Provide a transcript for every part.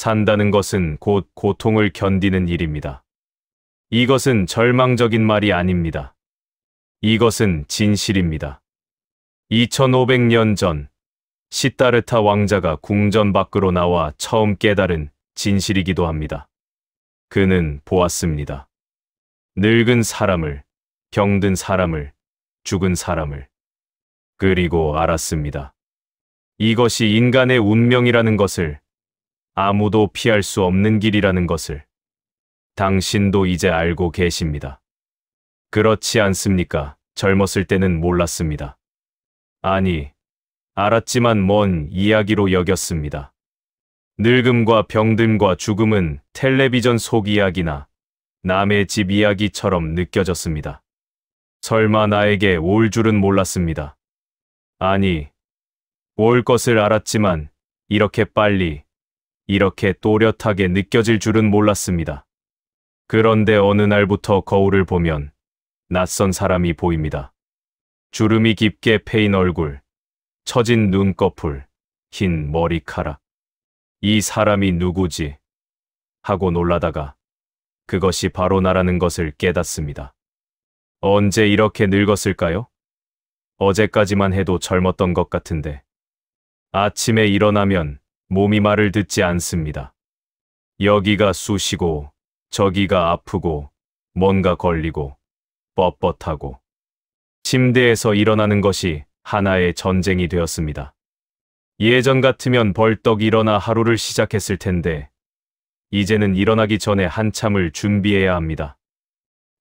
산다는 것은 곧 고통을 견디는 일입니다. 이것은 절망적인 말이 아닙니다. 이것은 진실입니다. 2500년 전 시다르타 왕자가 궁전 밖으로 나와 처음 깨달은 진실이기도 합니다. 그는 보았습니다. 늙은 사람을, 병든 사람을, 죽은 사람을. 그리고 알았습니다. 이것이 인간의 운명이라는 것을, 아무도 피할 수 없는 길이라는 것을. 당신도 이제 알고 계십니다. 그렇지 않습니까? 젊었을 때는 몰랐습니다. 아니, 알았지만 먼 이야기로 여겼습니다. 늙음과 병듦과 죽음은 텔레비전 속 이야기나 남의 집 이야기처럼 느껴졌습니다. 설마 나에게 올 줄은 몰랐습니다. 아니, 올 것을 알았지만 이렇게 빨리, 이렇게 또렷하게 느껴질 줄은 몰랐습니다. 그런데 어느 날부터 거울을 보면 낯선 사람이 보입니다. 주름이 깊게 패인 얼굴, 처진 눈꺼풀, 흰 머리카락. 이 사람이 누구지? 하고 놀라다가 그것이 바로 나라는 것을 깨닫습니다. 언제 이렇게 늙었을까요? 어제까지만 해도 젊었던 것 같은데. 아침에 일어나면 몸이 말을 듣지 않습니다. 여기가 쑤시고 저기가 아프고 뭔가 걸리고 뻣뻣하고. 침대에서 일어나는 것이 하나의 전쟁이 되었습니다. 예전 같으면 벌떡 일어나 하루를 시작했을 텐데 이제는 일어나기 전에 한참을 준비해야 합니다.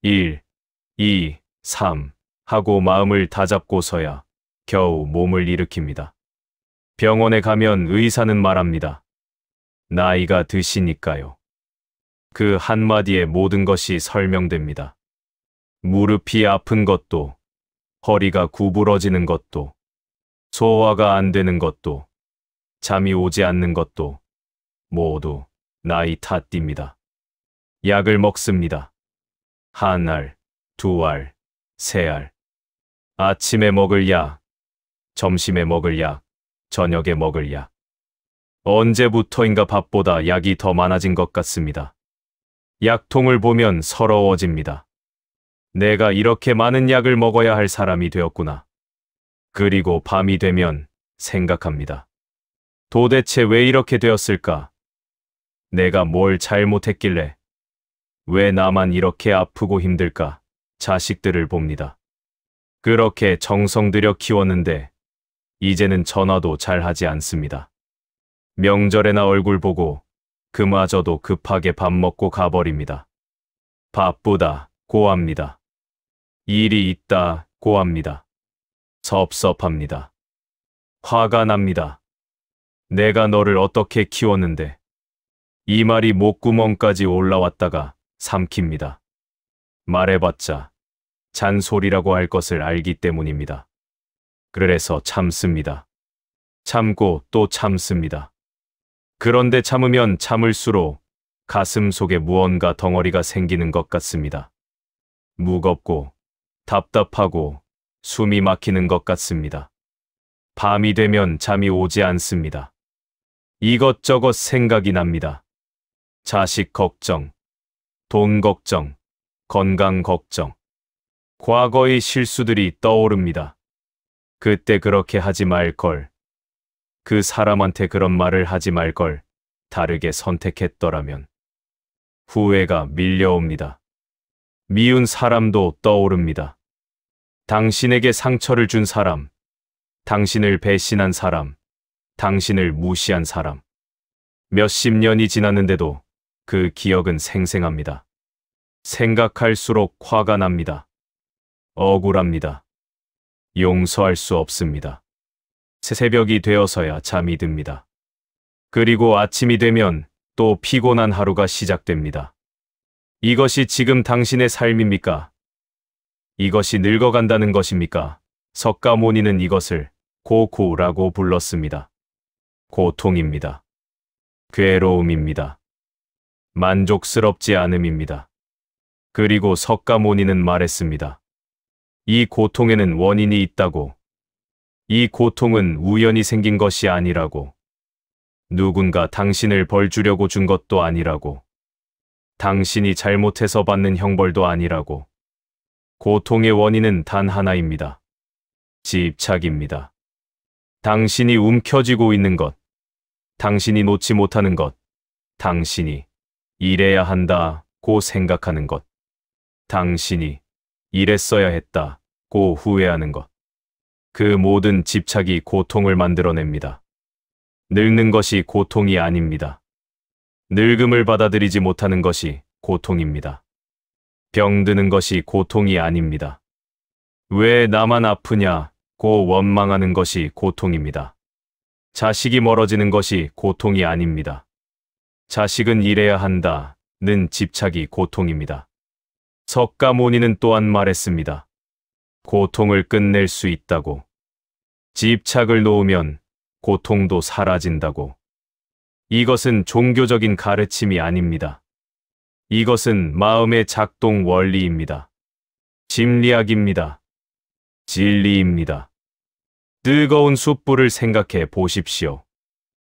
1, 2, 3 하고 마음을 다잡고서야 겨우 몸을 일으킵니다. 병원에 가면 의사는 말합니다. 나이가 드시니까요. 그 한마디에 모든 것이 설명됩니다. 무릎이 아픈 것도, 허리가 구부러지는 것도, 소화가 안 되는 것도, 잠이 오지 않는 것도 모두 나이 탓입니다. 약을 먹습니다. 한 알, 두 알, 세 알. 아침에 먹을 약, 점심에 먹을 약, 저녁에 먹을 약. 언제부터인가 밥보다 약이 더 많아진 것 같습니다. 약통을 보면 서러워집니다. 내가 이렇게 많은 약을 먹어야 할 사람이 되었구나. 그리고 밤이 되면 생각합니다. 도대체 왜 이렇게 되었을까? 내가 뭘 잘못했길래? 왜 나만 이렇게 아프고 힘들까? 자식들을 봅니다. 그렇게 정성 들여 키웠는데 이제는 전화도 잘 하지 않습니다. 명절에나 얼굴 보고 그마저도 급하게 밥 먹고 가버립니다. 바쁘다, 고합니다. 일이 있다, 고합니다. 섭섭합니다. 화가 납니다. 내가 너를 어떻게 키웠는데. 이 말이 목구멍까지 올라왔다가 삼킵니다. 말해봤자 잔소리라고 할 것을 알기 때문입니다. 그래서 참습니다. 참고 또 참습니다. 그런데 참으면 참을수록 가슴 속에 무언가 덩어리가 생기는 것 같습니다. 무겁고 답답하고 숨이 막히는 것 같습니다. 밤이 되면 잠이 오지 않습니다. 이것저것 생각이 납니다. 자식 걱정, 돈 걱정, 건강 걱정. 과거의 실수들이 떠오릅니다. 그때 그렇게 하지 말 걸. 그 사람한테 그런 말을 하지 말 걸. 다르게 선택했더라면. 후회가 밀려옵니다. 미운 사람도 떠오릅니다. 당신에게 상처를 준 사람, 당신을 배신한 사람, 당신을 무시한 사람. 몇십 년이 지났는데도 그 기억은 생생합니다. 생각할수록 화가 납니다. 억울합니다. 용서할 수 없습니다. 새벽이 되어서야 잠이 듭니다. 그리고 아침이 되면 또 피곤한 하루가 시작됩니다. 이것이 지금 당신의 삶입니까? 이것이 늙어간다는 것입니까? 석가모니는 이것을 고쿠라고 불렀습니다. 고통입니다. 괴로움입니다. 만족스럽지 않음입니다. 그리고 석가모니는 말했습니다. 이 고통에는 원인이 있다고. 이 고통은 우연히 생긴 것이 아니라고. 누군가 당신을 벌 주려고 준 것도 아니라고. 당신이 잘못해서 받는 형벌도 아니라고. 고통의 원인은 단 하나입니다. 집착입니다. 당신이 움켜쥐고 있는 것, 당신이 놓지 못하는 것, 당신이 이래야 한다고 생각하는 것, 당신이 이랬어야 했다고 후회하는 것. 그 모든 집착이 고통을 만들어냅니다. 늙는 것이 고통이 아닙니다. 늙음을 받아들이지 못하는 것이 고통입니다. 병드는 것이 고통이 아닙니다. 왜 나만 아프냐고 원망하는 것이 고통입니다. 자식이 멀어지는 것이 고통이 아닙니다. 자식은 이래야 한다는 집착이 고통입니다. 석가모니는 또한 말했습니다. 고통을 끝낼 수 있다고. 집착을 놓으면 고통도 사라진다고. 이것은 종교적인 가르침이 아닙니다. 이것은 마음의 작동 원리입니다. 심리학입니다. 진리입니다. 뜨거운 숯불을 생각해 보십시오.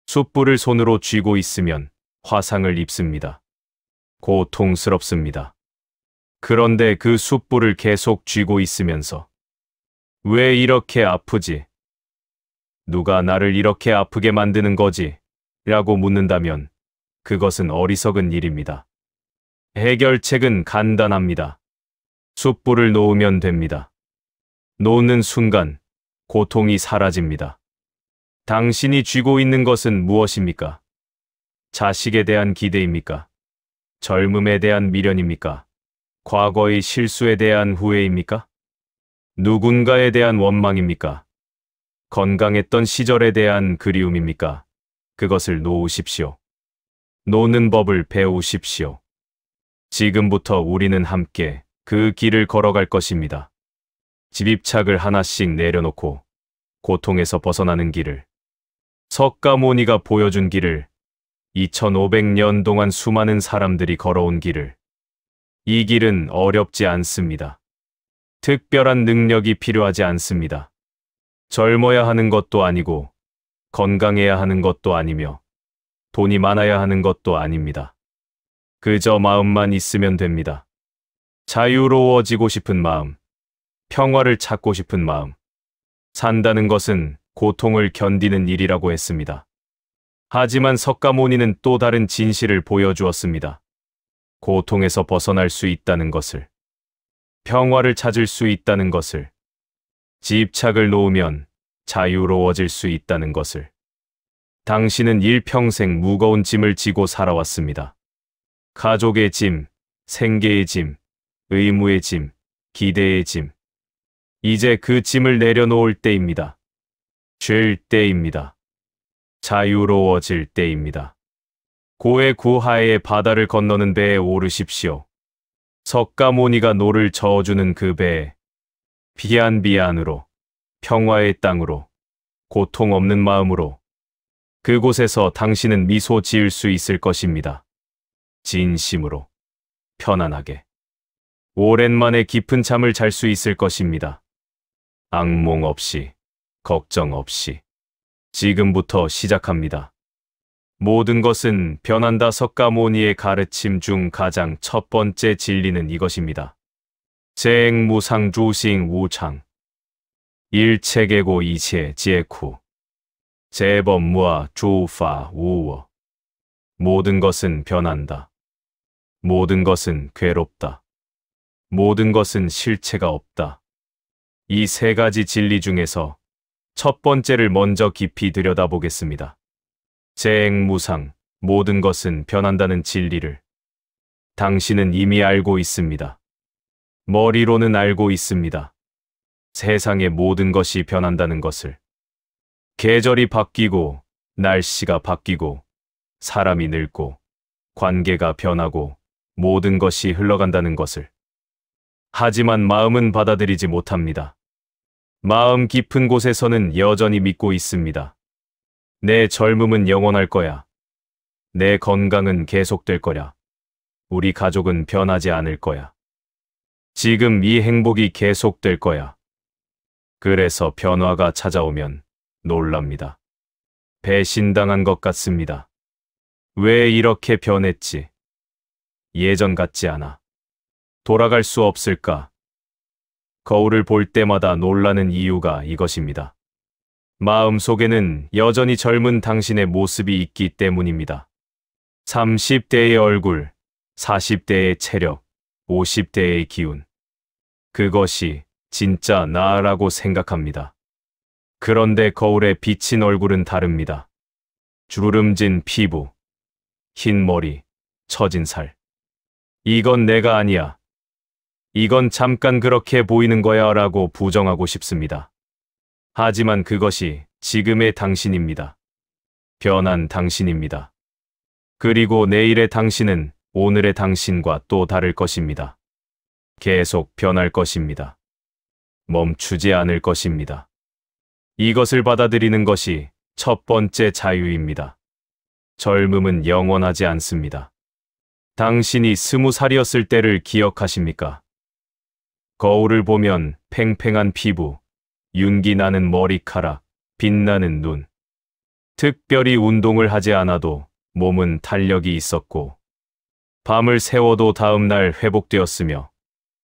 숯불을 손으로 쥐고 있으면 화상을 입습니다. 고통스럽습니다. 그런데 그 숯불을 계속 쥐고 있으면서 왜 이렇게 아프지? 누가 나를 이렇게 아프게 만드는 거지? 라고 묻는다면 그것은 어리석은 일입니다. 해결책은 간단합니다. 숯불을 놓으면 됩니다. 놓는 순간 고통이 사라집니다. 당신이 쥐고 있는 것은 무엇입니까? 자식에 대한 기대입니까? 젊음에 대한 미련입니까? 과거의 실수에 대한 후회입니까? 누군가에 대한 원망입니까? 건강했던 시절에 대한 그리움입니까? 그것을 놓으십시오. 놓는 법을 배우십시오. 지금부터 우리는 함께 그 길을 걸어갈 것입니다. 집착을 하나씩 내려놓고 고통에서 벗어나는 길을, 석가모니가 보여준 길을, 2500년 동안 수많은 사람들이 걸어온 길을. 이 길은 어렵지 않습니다. 특별한 능력이 필요하지 않습니다. 젊어야 하는 것도 아니고 건강해야 하는 것도 아니며 돈이 많아야 하는 것도 아닙니다. 그저 마음만 있으면 됩니다. 자유로워지고 싶은 마음, 평화를 찾고 싶은 마음. 산다는 것은 고통을 견디는 일이라고 했습니다. 하지만 석가모니는 또 다른 진실을 보여주었습니다. 고통에서 벗어날 수 있다는 것을, 평화를 찾을 수 있다는 것을, 집착을 놓으면 자유로워질 수 있다는 것을. 당신은 일평생 무거운 짐을 지고 살아왔습니다. 가족의 짐, 생계의 짐, 의무의 짐, 기대의 짐. 이제 그 짐을 내려놓을 때입니다. 쉴 때입니다. 자유로워질 때입니다. 고해 구하의 바다를 건너는 배에 오르십시오. 석가모니가 노를 저어주는 그 배에 비안비안으로, 평화의 땅으로, 고통 없는 마음으로. 그곳에서 당신은 미소 지을 수 있을 것입니다. 진심으로, 편안하게. 오랜만에 깊은 잠을 잘 수 있을 것입니다. 악몽 없이, 걱정 없이. 지금부터 시작합니다. 모든 것은 변한다. 석가모니의 가르침 중 가장 첫 번째 진리는 이것입니다. 재행무상주싱 우창. 일체계고 이체 제쿠. 재범무아 주파 우워. 모든 것은 변한다. 모든 것은 괴롭다. 모든 것은 실체가 없다. 이 세 가지 진리 중에서 첫 번째를 먼저 깊이 들여다보겠습니다. 재행무상, 모든 것은 변한다는 진리를 당신은 이미 알고 있습니다. 머리로는 알고 있습니다. 세상의 모든 것이 변한다는 것을. 계절이 바뀌고, 날씨가 바뀌고, 사람이 늙고, 관계가 변하고, 모든 것이 흘러간다는 것을. 하지만 마음은 받아들이지 못합니다. 마음 깊은 곳에서는 여전히 믿고 있습니다. 내 젊음은 영원할 거야. 내 건강은 계속될 거야. 우리 가족은 변하지 않을 거야. 지금 이 행복이 계속될 거야. 그래서 변화가 찾아오면 놀랍니다. 배신당한 것 같습니다. 왜 이렇게 변했지? 예전 같지 않아. 돌아갈 수 없을까? 거울을 볼 때마다 놀라는 이유가 이것입니다. 마음속에는 여전히 젊은 당신의 모습이 있기 때문입니다. 30대의 얼굴, 40대의 체력, 50대의 기운. 그것이 진짜 나라고 생각합니다. 그런데 거울에 비친 얼굴은 다릅니다. 주름진 피부, 흰 머리, 처진 살. 이건 내가 아니야. 이건 잠깐 그렇게 보이는 거야 라고 부정하고 싶습니다. 하지만 그것이 지금의 당신입니다. 변한 당신입니다. 그리고 내일의 당신은 오늘의 당신과 또 다를 것입니다. 계속 변할 것입니다. 멈추지 않을 것입니다. 이것을 받아들이는 것이 첫 번째 자유입니다. 젊음은 영원하지 않습니다. 당신이 20살이었을 때를 기억하십니까? 거울을 보면 팽팽한 피부, 윤기 나는 머리카락, 빛나는 눈. 특별히 운동을 하지 않아도 몸은 탄력이 있었고, 밤을 새워도 다음날 회복되었으며,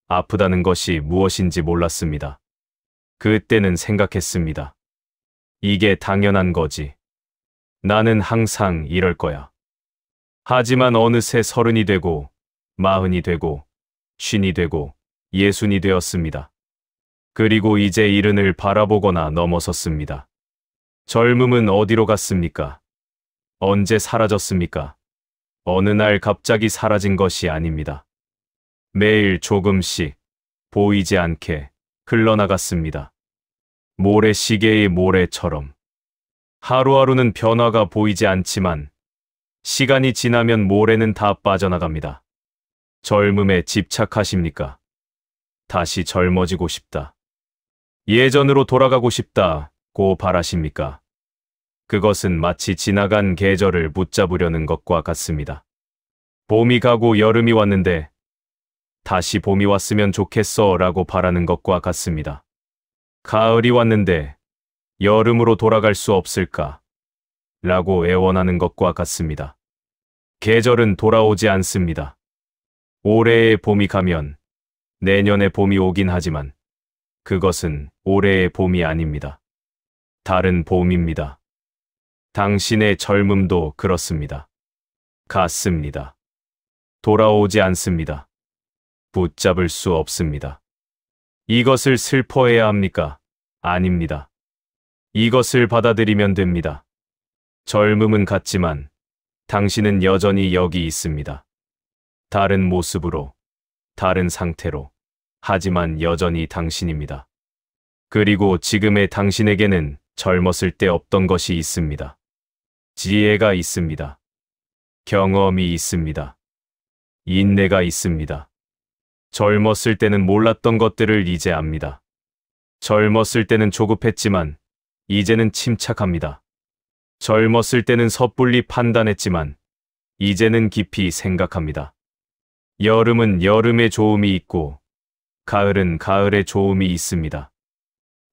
아프다는 것이 무엇인지 몰랐습니다. 그때는 생각했습니다. 이게 당연한 거지. 나는 항상 이럴 거야. 하지만 어느새 30이 되고, 40이 되고, 50이 되고, 60이 되었습니다. 그리고 이제 70을 바라보거나 넘어섰습니다. 젊음은 어디로 갔습니까? 언제 사라졌습니까? 어느 날 갑자기 사라진 것이 아닙니다. 매일 조금씩 보이지 않게 흘러나갔습니다. 모래시계의 모래처럼. 하루하루는 변화가 보이지 않지만 시간이 지나면 모래는 다 빠져나갑니다. 젊음에 집착하십니까? 다시 젊어지고 싶다. 예전으로 돌아가고 싶다고 바라십니까? 그것은 마치 지나간 계절을 붙잡으려는 것과 같습니다. 봄이 가고 여름이 왔는데 다시 봄이 왔으면 좋겠어 라고 바라는 것과 같습니다. 가을이 왔는데 여름으로 돌아갈 수 없을까? 라고 애원하는 것과 같습니다. 계절은 돌아오지 않습니다. 올해의 봄이 가면 내년의 봄이 오긴 하지만 그것은 올해의 봄이 아닙니다. 다른 봄입니다. 당신의 젊음도 그렇습니다. 갔습니다. 돌아오지 않습니다. 붙잡을 수 없습니다. 이것을 슬퍼해야 합니까? 아닙니다. 이것을 받아들이면 됩니다. 젊음은 같지만 당신은 여전히 여기 있습니다. 다른 모습으로, 다른 상태로, 하지만 여전히 당신입니다. 그리고 지금의 당신에게는 젊었을 때 없던 것이 있습니다. 지혜가 있습니다. 경험이 있습니다. 인내가 있습니다. 젊었을 때는 몰랐던 것들을 이제 압니다. 젊었을 때는 조급했지만 이제는 침착합니다. 젊었을 때는 섣불리 판단했지만 이제는 깊이 생각합니다. 여름은 여름의 좋음이 있고 가을은 가을의 좋음이 있습니다.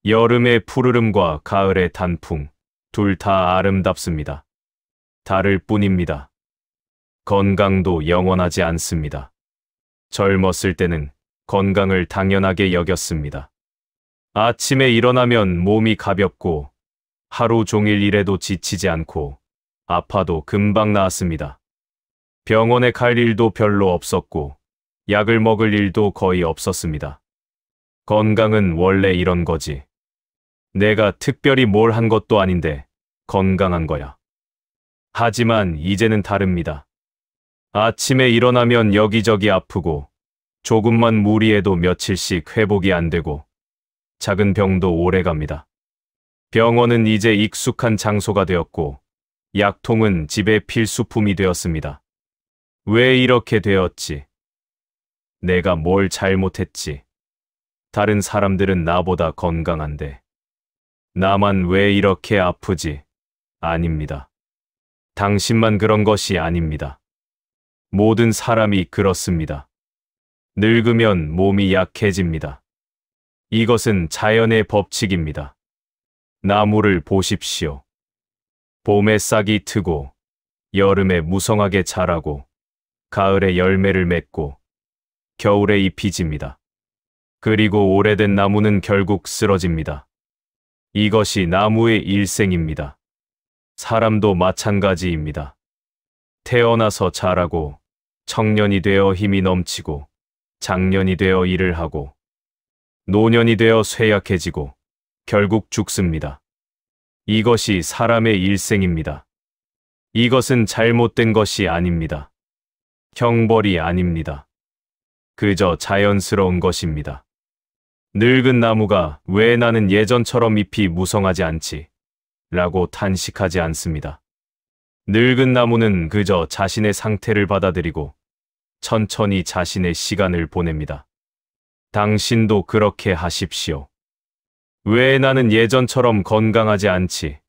여름의 푸르름과 가을의 단풍, 둘 다 아름답습니다. 다를 뿐입니다. 건강도 영원하지 않습니다. 젊었을 때는 건강을 당연하게 여겼습니다. 아침에 일어나면 몸이 가볍고 하루 종일 일해도 지치지 않고 아파도 금방 나았습니다. 병원에 갈 일도 별로 없었고 약을 먹을 일도 거의 없었습니다. 건강은 원래 이런 거지. 내가 특별히 뭘 한 것도 아닌데 건강한 거야. 하지만 이제는 다릅니다. 아침에 일어나면 여기저기 아프고 조금만 무리해도 며칠씩 회복이 안 되고 작은 병도 오래 갑니다. 병원은 이제 익숙한 장소가 되었고 약통은 집의 필수품이 되었습니다. 왜 이렇게 되었지? 내가 뭘 잘못했지? 다른 사람들은 나보다 건강한데 나만 왜 이렇게 아프지? 아닙니다. 당신만 그런 것이 아닙니다. 모든 사람이 그렇습니다. 늙으면 몸이 약해집니다. 이것은 자연의 법칙입니다. 나무를 보십시오. 봄에 싹이 트고 여름에 무성하게 자라고 가을에 열매를 맺고 겨울에 잎이 집니다. 그리고 오래된 나무는 결국 쓰러집니다. 이것이 나무의 일생입니다. 사람도 마찬가지입니다. 태어나서 자라고 청년이 되어 힘이 넘치고 장년이 되어 일을 하고 노년이 되어 쇠약해지고 결국 죽습니다. 이것이 사람의 일생입니다. 이것은 잘못된 것이 아닙니다. 형벌이 아닙니다. 그저 자연스러운 것입니다. 늙은 나무가 왜 나는 예전처럼 잎이 무성하지 않지? 라고 탄식하지 않습니다. 늙은 나무는 그저 자신의 상태를 받아들이고 천천히 자신의 시간을 보냅니다. 당신도 그렇게 하십시오. 왜 나는 예전처럼 건강하지 않지?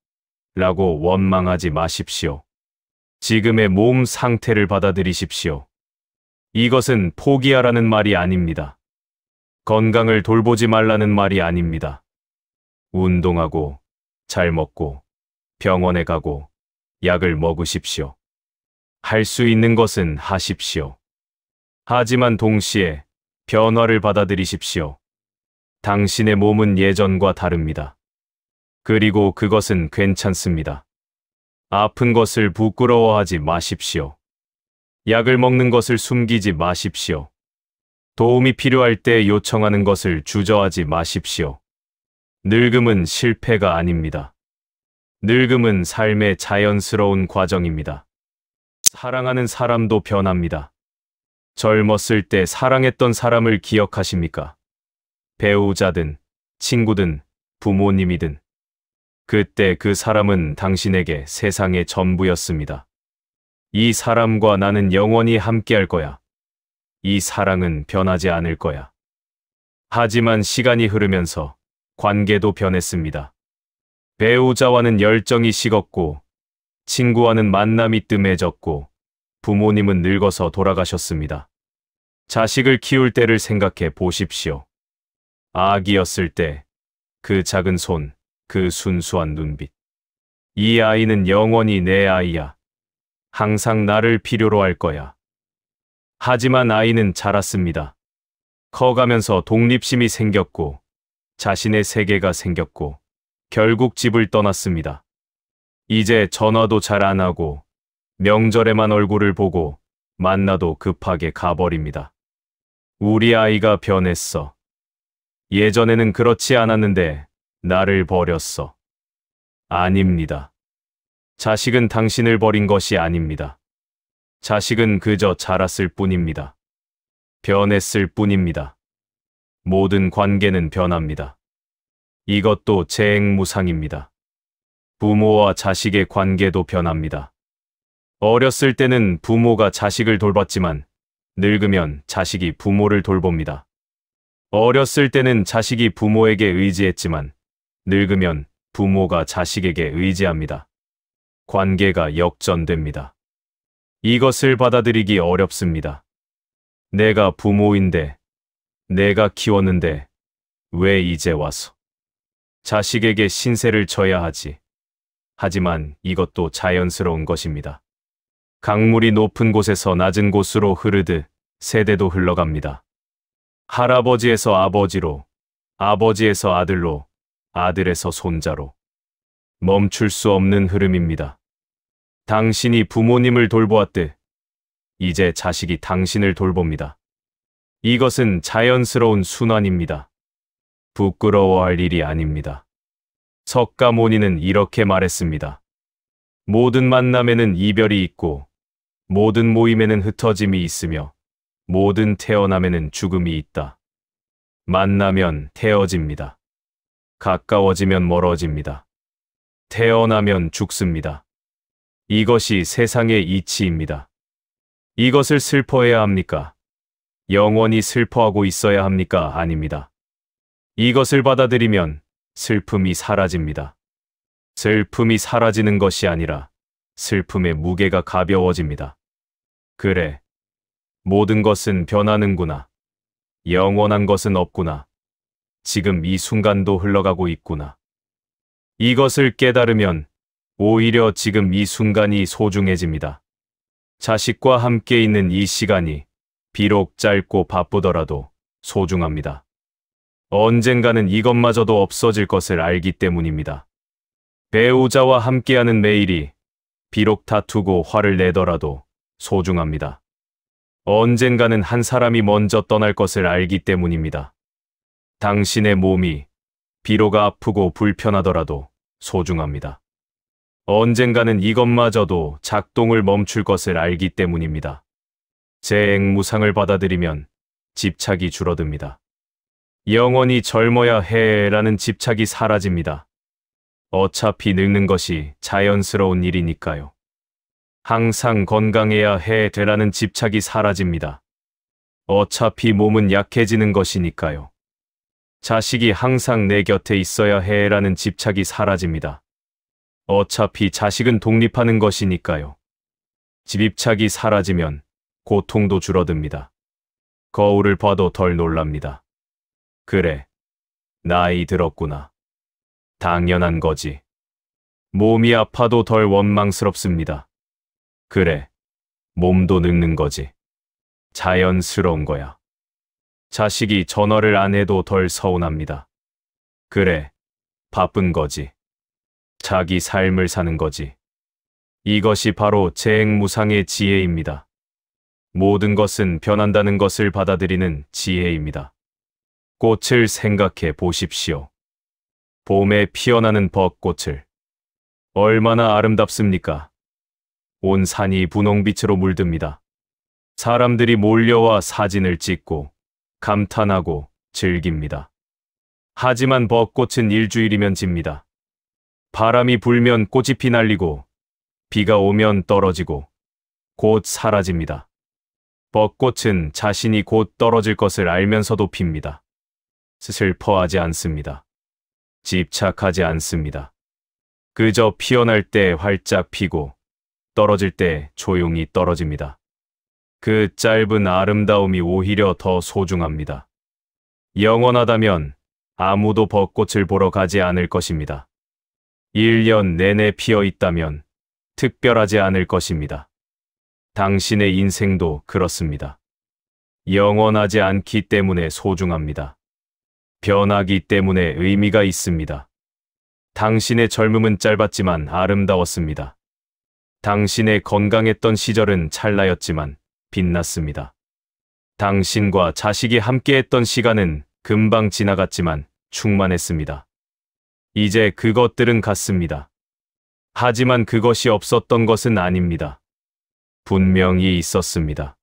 라고 원망하지 마십시오. 지금의 몸 상태를 받아들이십시오. 이것은 포기하라는 말이 아닙니다. 건강을 돌보지 말라는 말이 아닙니다. 운동하고, 잘 먹고, 병원에 가고, 약을 먹으십시오. 할 수 있는 것은 하십시오. 하지만 동시에 변화를 받아들이십시오. 당신의 몸은 예전과 다릅니다. 그리고 그것은 괜찮습니다. 아픈 것을 부끄러워하지 마십시오. 약을 먹는 것을 숨기지 마십시오. 도움이 필요할 때 요청하는 것을 주저하지 마십시오. 늙음은 실패가 아닙니다. 늙음은 삶의 자연스러운 과정입니다. 사랑하는 사람도 변합니다. 젊었을 때 사랑했던 사람을 기억하십니까? 배우자든, 친구든, 부모님이든. 그때 그 사람은 당신에게 세상의 전부였습니다. 이 사람과 나는 영원히 함께할 거야. 이 사랑은 변하지 않을 거야. 하지만 시간이 흐르면서 관계도 변했습니다. 배우자와는 열정이 식었고, 친구와는 만남이 뜸해졌고, 부모님은 늙어서 돌아가셨습니다. 자식을 키울 때를 생각해 보십시오. 아기였을 때, 그 작은 손, 그 순수한 눈빛. 이 아이는 영원히 내 아이야. 항상 나를 필요로 할 거야. 하지만 아이는 자랐습니다. 커가면서 독립심이 생겼고, 자신의 세계가 생겼고, 결국 집을 떠났습니다. 이제 전화도 잘 안 하고, 명절에만 얼굴을 보고, 만나도 급하게 가버립니다. 우리 아이가 변했어. 예전에는 그렇지 않았는데, 나를 버렸어. 아닙니다. 자식은 당신을 버린 것이 아닙니다. 자식은 그저 자랐을 뿐입니다. 변했을 뿐입니다. 모든 관계는 변합니다. 이것도 재행무상입니다. 부모와 자식의 관계도 변합니다. 어렸을 때는 부모가 자식을 돌봤지만 늙으면 자식이 부모를 돌봅니다. 어렸을 때는 자식이 부모에게 의지했지만 늙으면 부모가 자식에게 의지합니다. 관계가 역전됩니다. 이것을 받아들이기 어렵습니다. 내가 부모인데, 내가 키웠는데 왜 이제 와서 자식에게 신세를 져야 하지? 하지만 이것도 자연스러운 것입니다. 강물이 높은 곳에서 낮은 곳으로 흐르듯 세대도 흘러갑니다. 할아버지에서 아버지로, 아버지에서 아들로, 아들에서 손자로. 멈출 수 없는 흐름입니다. 당신이 부모님을 돌보았듯 이제 자식이 당신을 돌봅니다. 이것은 자연스러운 순환입니다. 부끄러워할 일이 아닙니다. 석가모니는 이렇게 말했습니다. 모든 만남에는 이별이 있고 모든 모임에는 흩어짐이 있으며 모든 태어남에는 죽음이 있다. 만나면 태어집니다. 가까워지면 멀어집니다. 태어나면 죽습니다. 이것이 세상의 이치입니다. 이것을 슬퍼해야 합니까? 영원히 슬퍼하고 있어야 합니까? 아닙니다. 이것을 받아들이면 슬픔이 사라집니다. 슬픔이 사라지는 것이 아니라 슬픔의 무게가 가벼워집니다. 그래, 모든 것은 변하는구나. 영원한 것은 없구나. 지금 이 순간도 흘러가고 있구나. 이것을 깨달으면 오히려 지금 이 순간이 소중해집니다. 자식과 함께 있는 이 시간이 비록 짧고 바쁘더라도 소중합니다. 언젠가는 이것마저도 없어질 것을 알기 때문입니다. 배우자와 함께하는 매일이 비록 다투고 화를 내더라도 소중합니다. 언젠가는 한 사람이 먼저 떠날 것을 알기 때문입니다. 당신의 몸이 비록 아프고 불편하더라도 소중합니다. 언젠가는 이것마저도 작동을 멈출 것을 알기 때문입니다. 제 앵무상을 받아들이면 집착이 줄어듭니다. 영원히 젊어야 해라는 집착이 사라집니다. 어차피 늙는 것이 자연스러운 일이니까요. 항상 건강해야 해라는 집착이 사라집니다. 어차피 몸은 약해지는 것이니까요. 자식이 항상 내 곁에 있어야 해라는 집착이 사라집니다. 어차피 자식은 독립하는 것이니까요. 집착이 사라지면 고통도 줄어듭니다. 거울을 봐도 덜 놀랍니다. 그래, 나이 들었구나. 당연한 거지. 몸이 아파도 덜 원망스럽습니다. 그래, 몸도 늙는 거지. 자연스러운 거야. 자식이 전화를 안 해도 덜 서운합니다. 그래, 바쁜 거지. 자기 삶을 사는 거지. 이것이 바로 재행무상의 지혜입니다. 모든 것은 변한다는 것을 받아들이는 지혜입니다. 꽃을 생각해 보십시오. 봄에 피어나는 벚꽃을. 얼마나 아름답습니까? 온 산이 분홍빛으로 물듭니다. 사람들이 몰려와 사진을 찍고 감탄하고 즐깁니다. 하지만 벚꽃은 일주일이면 집니다. 바람이 불면 꽃이 피날리고 비가 오면 떨어지고 곧 사라집니다. 벚꽃은 자신이 곧 떨어질 것을 알면서도 핍니다. 슬퍼하지 않습니다. 집착하지 않습니다. 그저 피어날 때 활짝 피고 떨어질 때 조용히 떨어집니다. 그 짧은 아름다움이 오히려 더 소중합니다. 영원하다면 아무도 벚꽃을 보러 가지 않을 것입니다. 1년 내내 피어 있다면 특별하지 않을 것입니다. 당신의 인생도 그렇습니다. 영원하지 않기 때문에 소중합니다. 변하기 때문에 의미가 있습니다. 당신의 젊음은 짧았지만 아름다웠습니다. 당신의 건강했던 시절은 찰나였지만 빛났습니다. 당신과 자식이 함께했던 시간은 금방 지나갔지만 충만했습니다. 이제 그것들은 갔습니다. 하지만 그것이 없었던 것은 아닙니다. 분명히 있었습니다.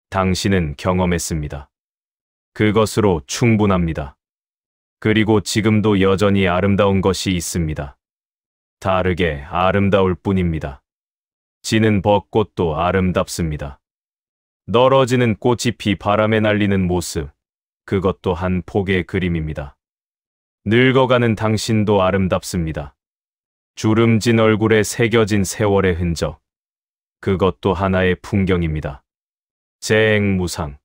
당신은 경험했습니다. 그것으로 충분합니다. 그리고 지금도 여전히 아름다운 것이 있습니다. 다르게 아름다울 뿐입니다. 지는 벚꽃도 아름답습니다. 떨어지는 꽃이 피 바람에 날리는 모습, 그것도 한 폭의 그림입니다. 늙어가는 당신도 아름답습니다. 주름진 얼굴에 새겨진 세월의 흔적, 그것도 하나의 풍경입니다. 재행무상.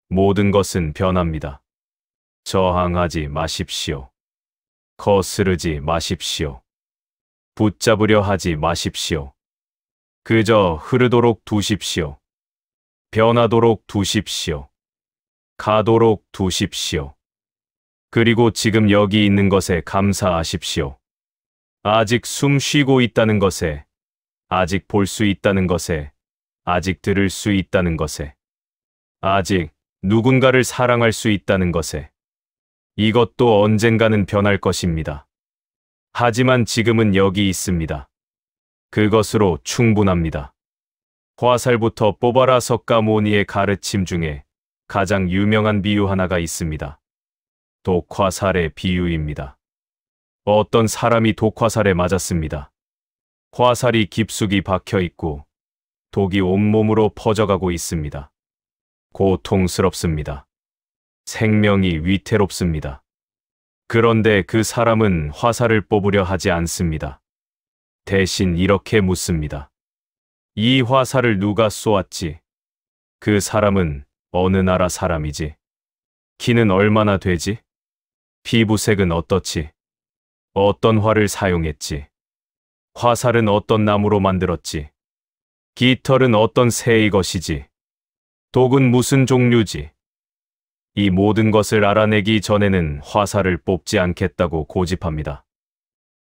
모든 것은 변합니다. 저항하지 마십시오. 거스르지 마십시오. 붙잡으려 하지 마십시오. 그저 흐르도록 두십시오. 변하도록 두십시오. 가도록 두십시오. 그리고 지금 여기 있는 것에 감사하십시오. 아직 숨 쉬고 있다는 것에, 아직 볼 수 있다는 것에, 아직 들을 수 있다는 것에, 아직 누군가를 사랑할 수 있다는 것에, 이것도 언젠가는 변할 것입니다. 하지만 지금은 여기 있습니다. 그것으로 충분합니다. 화살부터 뽑아라 석가모니의 가르침 중에 가장 유명한 비유 하나가 있습니다. 독화살의 비유입니다. 어떤 사람이 독화살에 맞았습니다. 화살이 깊숙이 박혀 있고 독이 온몸으로 퍼져가고 있습니다. 고통스럽습니다. 생명이 위태롭습니다. 그런데 그 사람은 화살을 뽑으려 하지 않습니다. 대신 이렇게 묻습니다. 이 화살을 누가 쏘았지? 그 사람은 어느 나라 사람이지? 키는 얼마나 되지? 피부색은 어떻지? 어떤 활을 사용했지? 화살은 어떤 나무로 만들었지? 깃털은 어떤 새의 것이지? 독은 무슨 종류지? 이 모든 것을 알아내기 전에는 화살을 뽑지 않겠다고 고집합니다.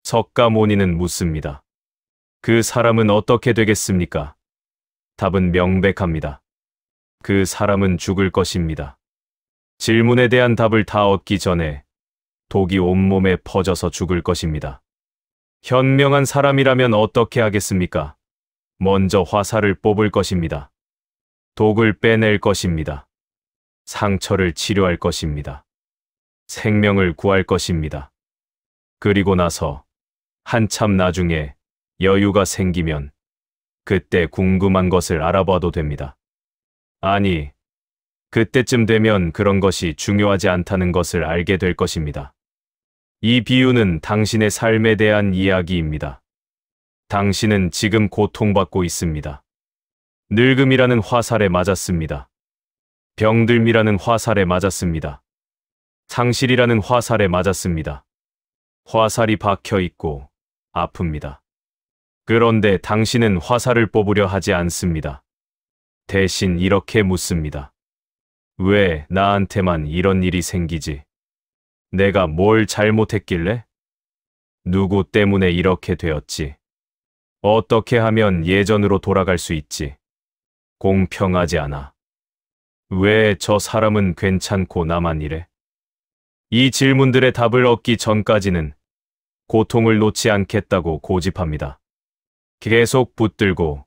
석가모니는 묻습니다. 그 사람은 어떻게 되겠습니까? 답은 명백합니다. 그 사람은 죽을 것입니다. 질문에 대한 답을 다 얻기 전에 독이 온몸에 퍼져서 죽을 것입니다. 현명한 사람이라면 어떻게 하겠습니까? 먼저 화살을 뽑을 것입니다. 독을 빼낼 것입니다. 상처를 치료할 것입니다. 생명을 구할 것입니다. 그리고 나서 한참 나중에 여유가 생기면 그때 궁금한 것을 알아봐도 됩니다. 아니, 그때쯤 되면 그런 것이 중요하지 않다는 것을 알게 될 것입니다. 이 비유는 당신의 삶에 대한 이야기입니다. 당신은 지금 고통받고 있습니다. 늙음이라는 화살에 맞았습니다. 병들미라는 화살에 맞았습니다. 상실이라는 화살에 맞았습니다. 화살이 박혀 있고 아픕니다. 그런데 당신은 화살을 뽑으려 하지 않습니다. 대신 이렇게 묻습니다. 왜 나한테만 이런 일이 생기지? 내가 뭘 잘못했길래? 누구 때문에 이렇게 되었지? 어떻게 하면 예전으로 돌아갈 수 있지? 공평하지 않아. 왜 저 사람은 괜찮고 나만 이래? 이 질문들의 답을 얻기 전까지는 고통을 놓지 않겠다고 고집합니다. 계속 붙들고,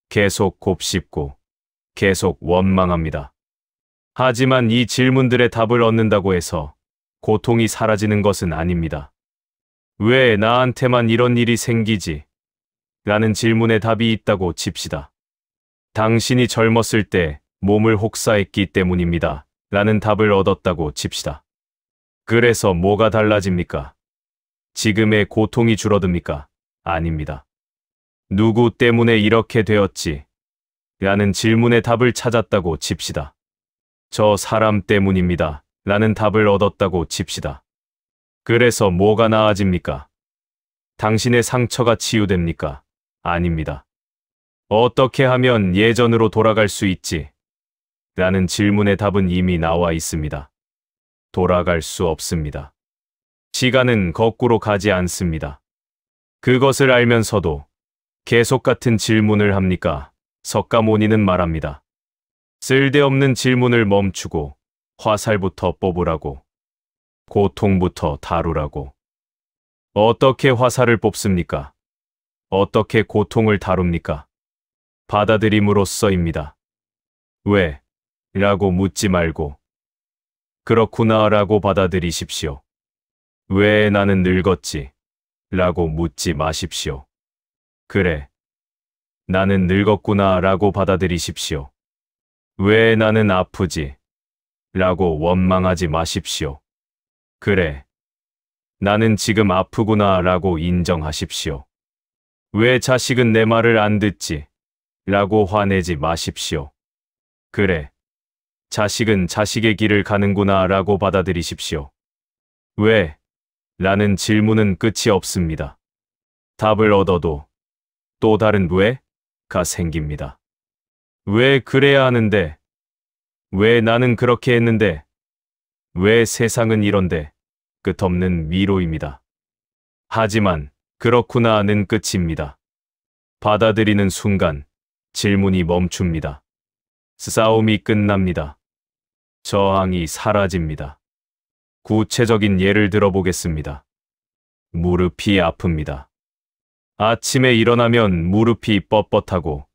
계속 곱씹고, 계속 원망합니다. 하지만 이 질문들의 답을 얻는다고 해서 고통이 사라지는 것은 아닙니다. 왜 나한테만 이런 일이 생기지? 라는 질문에 답이 있다고 칩시다. 당신이 젊었을 때 몸을 혹사했기 때문입니다. 라는 답을 얻었다고 칩시다. 그래서 뭐가 달라집니까? 지금의 고통이 줄어듭니까? 아닙니다. 누구 때문에 이렇게 되었지? 라는 질문에 답을 찾았다고 칩시다. 저 사람 때문입니다. 라는 답을 얻었다고 칩시다. 그래서 뭐가 나아집니까? 당신의 상처가 치유됩니까? 아닙니다. 어떻게 하면 예전으로 돌아갈 수 있지? 라는 질문의 답은 이미 나와 있습니다. 돌아갈 수 없습니다. 시간은 거꾸로 가지 않습니다. 그것을 알면서도 계속 같은 질문을 합니까? 석가모니는 말합니다. 쓸데없는 질문을 멈추고 화살부터 뽑으라고. 고통부터 다루라고. 어떻게 화살을 뽑습니까? 어떻게 고통을 다룹니까? 받아들임으로써입니다. 왜? 라고 묻지 말고 그렇구나 라고 받아들이십시오. 왜 나는 늙었지? 라고 묻지 마십시오. 그래. 나는 늙었구나 라고 받아들이십시오. 왜 나는 아프지? 라고 원망하지 마십시오. 그래. 나는 지금 아프구나 라고 인정하십시오. 왜 자식은 내 말을 안 듣지? 라고 화내지 마십시오. 그래. 자식은 자식의 길을 가는구나 라고 받아들이십시오. 왜? 라는 질문은 끝이 없습니다. 답을 얻어도 또 다른 왜가 생깁니다. 왜 그래야 하는데? 왜 나는 그렇게 했는데? 왜 세상은 이런데? 끝없는 위로입니다. 하지만 그렇구나는 끝입니다. 받아들이는 순간 질문이 멈춥니다. 싸움이 끝납니다. 저항이 사라집니다. 구체적인 예를 들어보겠습니다. 무릎이 아픕니다. 아침에 일어나면 무릎이 뻣뻣하고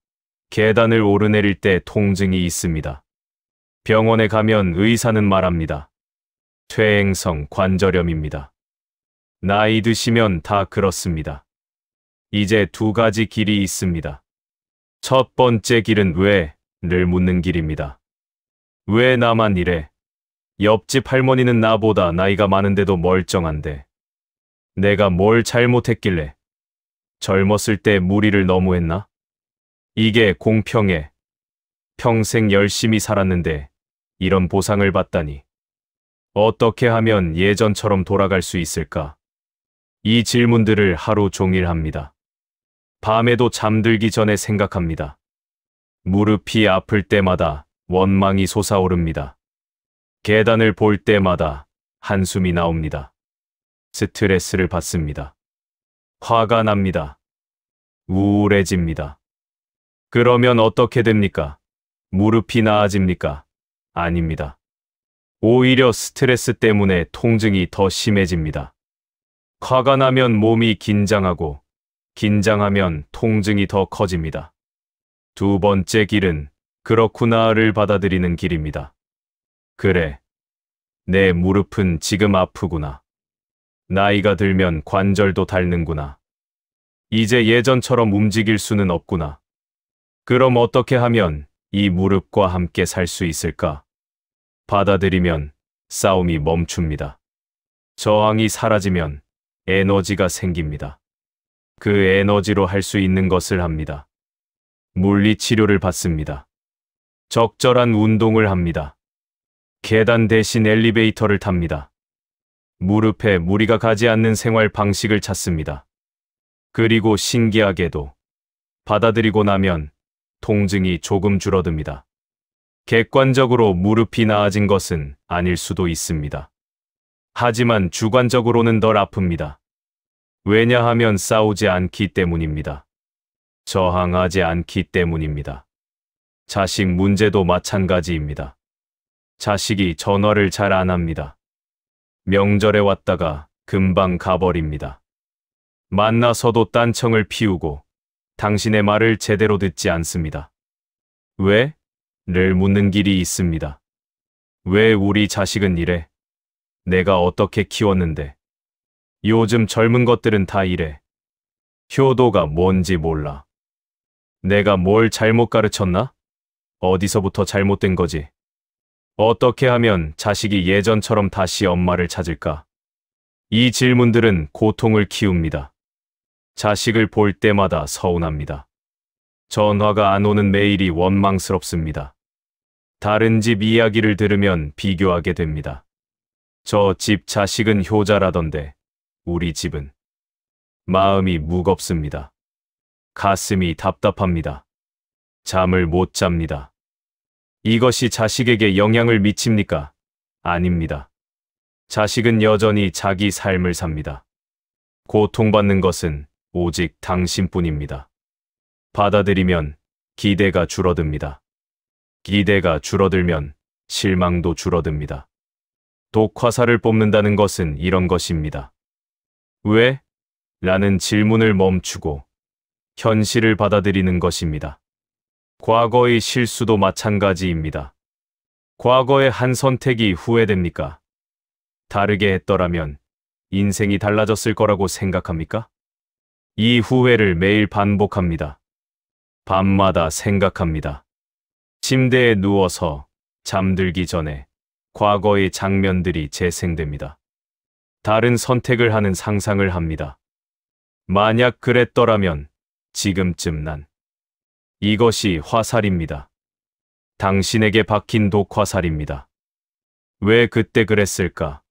계단을 오르내릴 때 통증이 있습니다. 병원에 가면 의사는 말합니다. 퇴행성 관절염입니다. 나이 드시면 다 그렇습니다. 이제 두 가지 길이 있습니다. 첫 번째 길은 왜를 묻는 길입니다. 왜 나만 이래? 옆집 할머니는 나보다 나이가 많은데도 멀쩡한데. 내가 뭘 잘못했길래? 젊었을 때 무리를 너무 했나? 이게 공평해. 평생 열심히 살았는데 이런 보상을 받다니. 어떻게 하면 예전처럼 돌아갈 수 있을까? 이 질문들을 하루 종일 합니다. 밤에도 잠들기 전에 생각합니다. 무릎이 아플 때마다 원망이 솟아오릅니다. 계단을 볼 때마다 한숨이 나옵니다. 스트레스를 받습니다. 화가 납니다. 우울해집니다. 그러면 어떻게 됩니까? 무릎이 나아집니까? 아닙니다. 오히려 스트레스 때문에 통증이 더 심해집니다. 화가 나면 몸이 긴장하고 긴장하면 통증이 더 커집니다. 두 번째 길은 그렇구나를 받아들이는 길입니다. 그래, 내 무릎은 지금 아프구나. 나이가 들면 관절도 닳는구나. 이제 예전처럼 움직일 수는 없구나. 그럼 어떻게 하면 이 무릎과 함께 살 수 있을까? 받아들이면 싸움이 멈춥니다. 저항이 사라지면 에너지가 생깁니다. 그 에너지로 할 수 있는 것을 합니다. 물리치료를 받습니다. 적절한 운동을 합니다. 계단 대신 엘리베이터를 탑니다. 무릎에 무리가 가지 않는 생활 방식을 찾습니다. 그리고 신기하게도 받아들이고 나면 통증이 조금 줄어듭니다. 객관적으로 무릎이 나아진 것은 아닐 수도 있습니다. 하지만 주관적으로는 덜 아픕니다. 왜냐하면 싸우지 않기 때문입니다. 저항하지 않기 때문입니다. 자식 문제도 마찬가지입니다. 자식이 전화를 잘 안 합니다. 명절에 왔다가 금방 가버립니다. 만나서도 딴청을 피우고 당신의 말을 제대로 듣지 않습니다. 왜? 를 묻는 길이 있습니다. 왜 우리 자식은 이래? 내가 어떻게 키웠는데? 요즘 젊은 것들은 다 이래. 효도가 뭔지 몰라. 내가 뭘 잘못 가르쳤나? 어디서부터 잘못된 거지? 어떻게 하면 자식이 예전처럼 다시 엄마를 찾을까? 이 질문들은 고통을 키웁니다. 자식을 볼 때마다 서운합니다. 전화가 안 오는 매일이 원망스럽습니다. 다른 집 이야기를 들으면 비교하게 됩니다. 저 집 자식은 효자라던데 우리 집은. 마음이 무겁습니다. 가슴이 답답합니다. 잠을 못 잡니다. 이것이 자식에게 영향을 미칩니까? 아닙니다. 자식은 여전히 자기 삶을 삽니다. 고통받는 것은 오직 당신뿐입니다. 받아들이면 기대가 줄어듭니다. 기대가 줄어들면 실망도 줄어듭니다. 독화살을 뽑는다는 것은 이런 것입니다. 왜? 라는 질문을 멈추고 현실을 받아들이는 것입니다. 과거의 실수도 마찬가지입니다. 과거의 한 선택이 후회됩니까? 다르게 했더라면 인생이 달라졌을 거라고 생각합니까? 이 후회를 매일 반복합니다. 밤마다 생각합니다. 침대에 누워서 잠들기 전에 과거의 장면들이 재생됩니다. 다른 선택을 하는 상상을 합니다. 만약 그랬더라면 지금쯤 난. 이것이 화살입니다. 당신에게 박힌 독화살입니다. 왜 그때 그랬을까?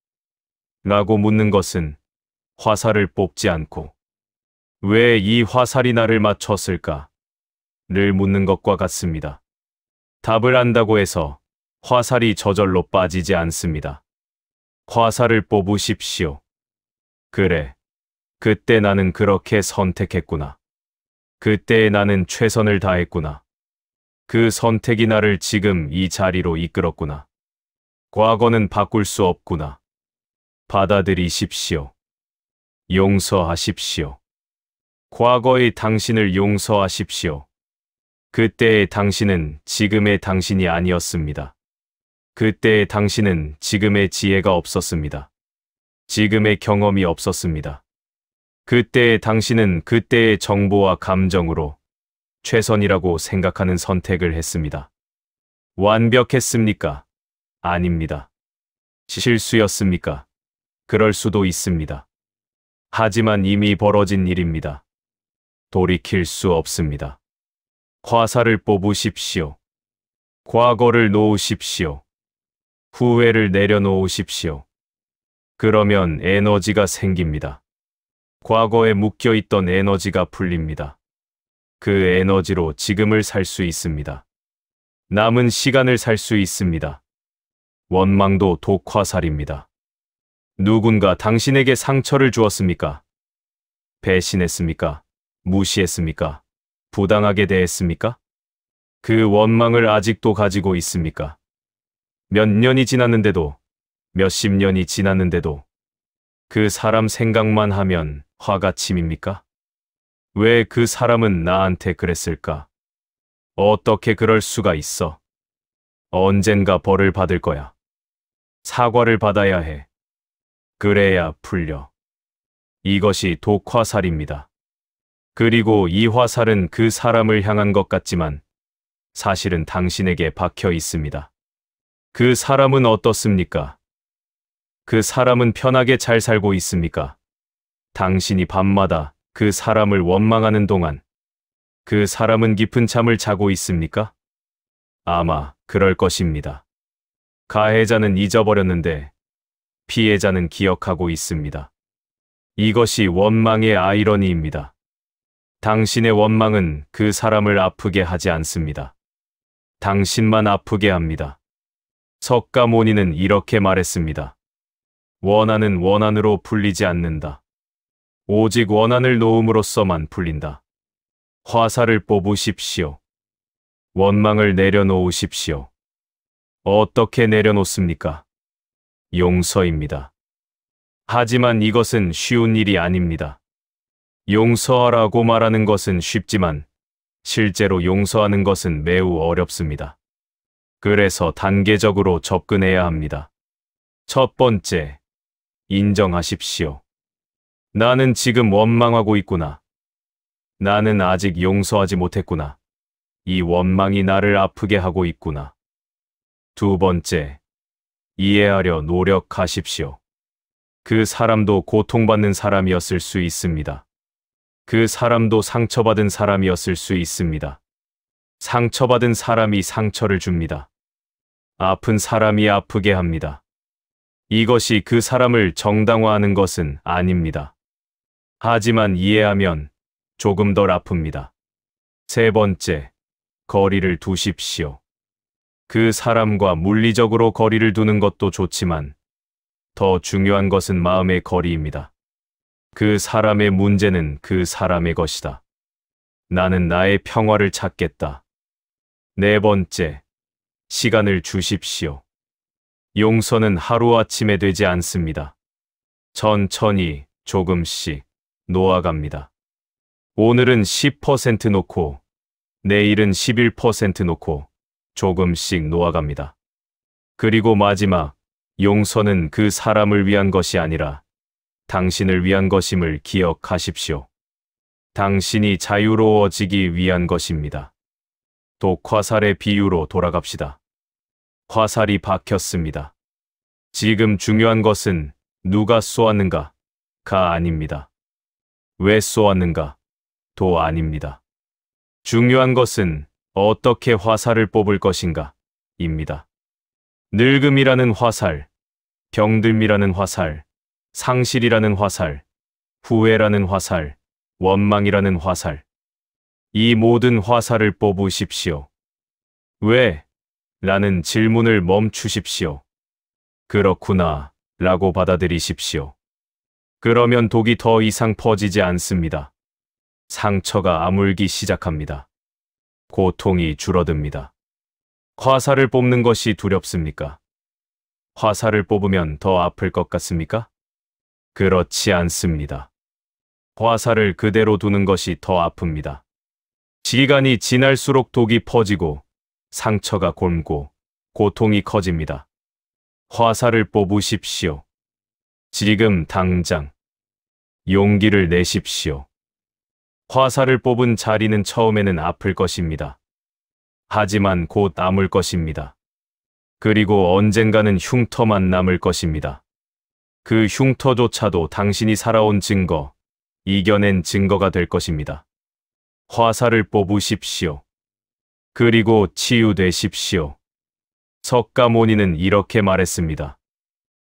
라고 묻는 것은 화살을 뽑지 않고 왜 이 화살이 나를 맞췄을까? 를 묻는 것과 같습니다. 답을 안다고 해서 화살이 저절로 빠지지 않습니다. 화살을 뽑으십시오. 그래, 그때 나는 그렇게 선택했구나. 그때의 나는 최선을 다했구나. 그 선택이 나를 지금 이 자리로 이끌었구나. 과거는 바꿀 수 없구나. 받아들이십시오. 용서하십시오. 과거의 당신을 용서하십시오. 그때의 당신은 지금의 당신이 아니었습니다. 그때의 당신은 지금의 지혜가 없었습니다. 지금의 경험이 없었습니다. 그때의 당신은 그때의 정보와 감정으로 최선이라고 생각하는 선택을 했습니다. 완벽했습니까? 아닙니다. 실수였습니까? 그럴 수도 있습니다. 하지만 이미 벌어진 일입니다. 돌이킬 수 없습니다. 화살을 뽑으십시오. 과거를 놓으십시오. 후회를 내려놓으십시오. 그러면 에너지가 생깁니다. 과거에 묶여있던 에너지가 풀립니다. 그 에너지로 지금을 살 수 있습니다. 남은 시간을 살 수 있습니다. 원망도 독화살입니다. 누군가 당신에게 상처를 주었습니까? 배신했습니까? 무시했습니까? 부당하게 대했습니까? 그 원망을 아직도 가지고 있습니까? 몇 년이 지났는데도, 몇십 년이 지났는데도 그 사람 생각만 하면 화가 치밉니까? 왜 그 사람은 나한테 그랬을까? 어떻게 그럴 수가 있어? 언젠가 벌을 받을 거야. 사과를 받아야 해. 그래야 풀려. 이것이 독화살입니다. 그리고 이 화살은 그 사람을 향한 것 같지만 사실은 당신에게 박혀 있습니다. 그 사람은 어떻습니까? 그 사람은 편하게 잘 살고 있습니까? 당신이 밤마다 그 사람을 원망하는 동안 그 사람은 깊은 잠을 자고 있습니까? 아마 그럴 것입니다. 가해자는 잊어버렸는데 피해자는 기억하고 있습니다. 이것이 원망의 아이러니입니다. 당신의 원망은 그 사람을 아프게 하지 않습니다. 당신만 아프게 합니다. 석가모니는 이렇게 말했습니다. 원한은 원한으로 풀리지 않는다. 오직 원한을 놓음으로써만 풀린다. 화살을 뽑으십시오. 원망을 내려놓으십시오. 어떻게 내려놓습니까? 용서입니다. 하지만 이것은 쉬운 일이 아닙니다. 용서하라고 말하는 것은 쉽지만 실제로 용서하는 것은 매우 어렵습니다. 그래서 단계적으로 접근해야 합니다. 첫 번째, 인정하십시오. 나는 지금 원망하고 있구나. 나는 아직 용서하지 못했구나. 이 원망이 나를 아프게 하고 있구나. 두 번째, 이해하려 노력하십시오. 그 사람도 고통받는 사람이었을 수 있습니다. 그 사람도 상처받은 사람이었을 수 있습니다. 상처받은 사람이 상처를 줍니다. 아픈 사람이 아프게 합니다. 이것이 그 사람을 정당화하는 것은 아닙니다. 하지만 이해하면 조금 덜 아픕니다. 세 번째, 거리를 두십시오. 그 사람과 물리적으로 거리를 두는 것도 좋지만 더 중요한 것은 마음의 거리입니다. 그 사람의 문제는 그 사람의 것이다. 나는 나의 평화를 찾겠다. 네 번째, 시간을 주십시오. 용서는 하루아침에 되지 않습니다. 천천히 조금씩 놓아갑니다. 오늘은 10% 놓고 내일은 11% 놓고 조금씩 놓아갑니다. 그리고 마지막, 용서는 그 사람을 위한 것이 아니라 당신을 위한 것임을 기억하십시오. 당신이 자유로워지기 위한 것입니다. 독화살의 비유로 돌아갑시다. 화살이 박혔습니다. 지금 중요한 것은 누가 쏘았는가가 아닙니다. 왜 쏘았는가도 아닙니다. 중요한 것은 어떻게 화살을 뽑을 것인가입니다. 늙음이라는 화살, 병듦이라는 화살, 상실이라는 화살, 후회라는 화살, 원망이라는 화살. 이 모든 화살을 뽑으십시오. 왜? 라는 질문을 멈추십시오. 그렇구나 라고 받아들이십시오. 그러면 독이 더 이상 퍼지지 않습니다. 상처가 아물기 시작합니다. 고통이 줄어듭니다. 화살을 뽑는 것이 두렵습니까? 화살을 뽑으면 더 아플 것 같습니까? 그렇지 않습니다. 화살을 그대로 두는 것이 더 아픕니다. 시간이 지날수록 독이 퍼지고 상처가 곪고 고통이 커집니다. 화살을 뽑으십시오. 지금 당장 용기를 내십시오. 화살을 뽑은 자리는 처음에는 아플 것입니다. 하지만 곧 아물 것입니다. 그리고 언젠가는 흉터만 남을 것입니다. 그 흉터조차도 당신이 살아온 증거, 이겨낸 증거가 될 것입니다. 화살을 뽑으십시오. 그리고 치유되십시오. 석가모니는 이렇게 말했습니다.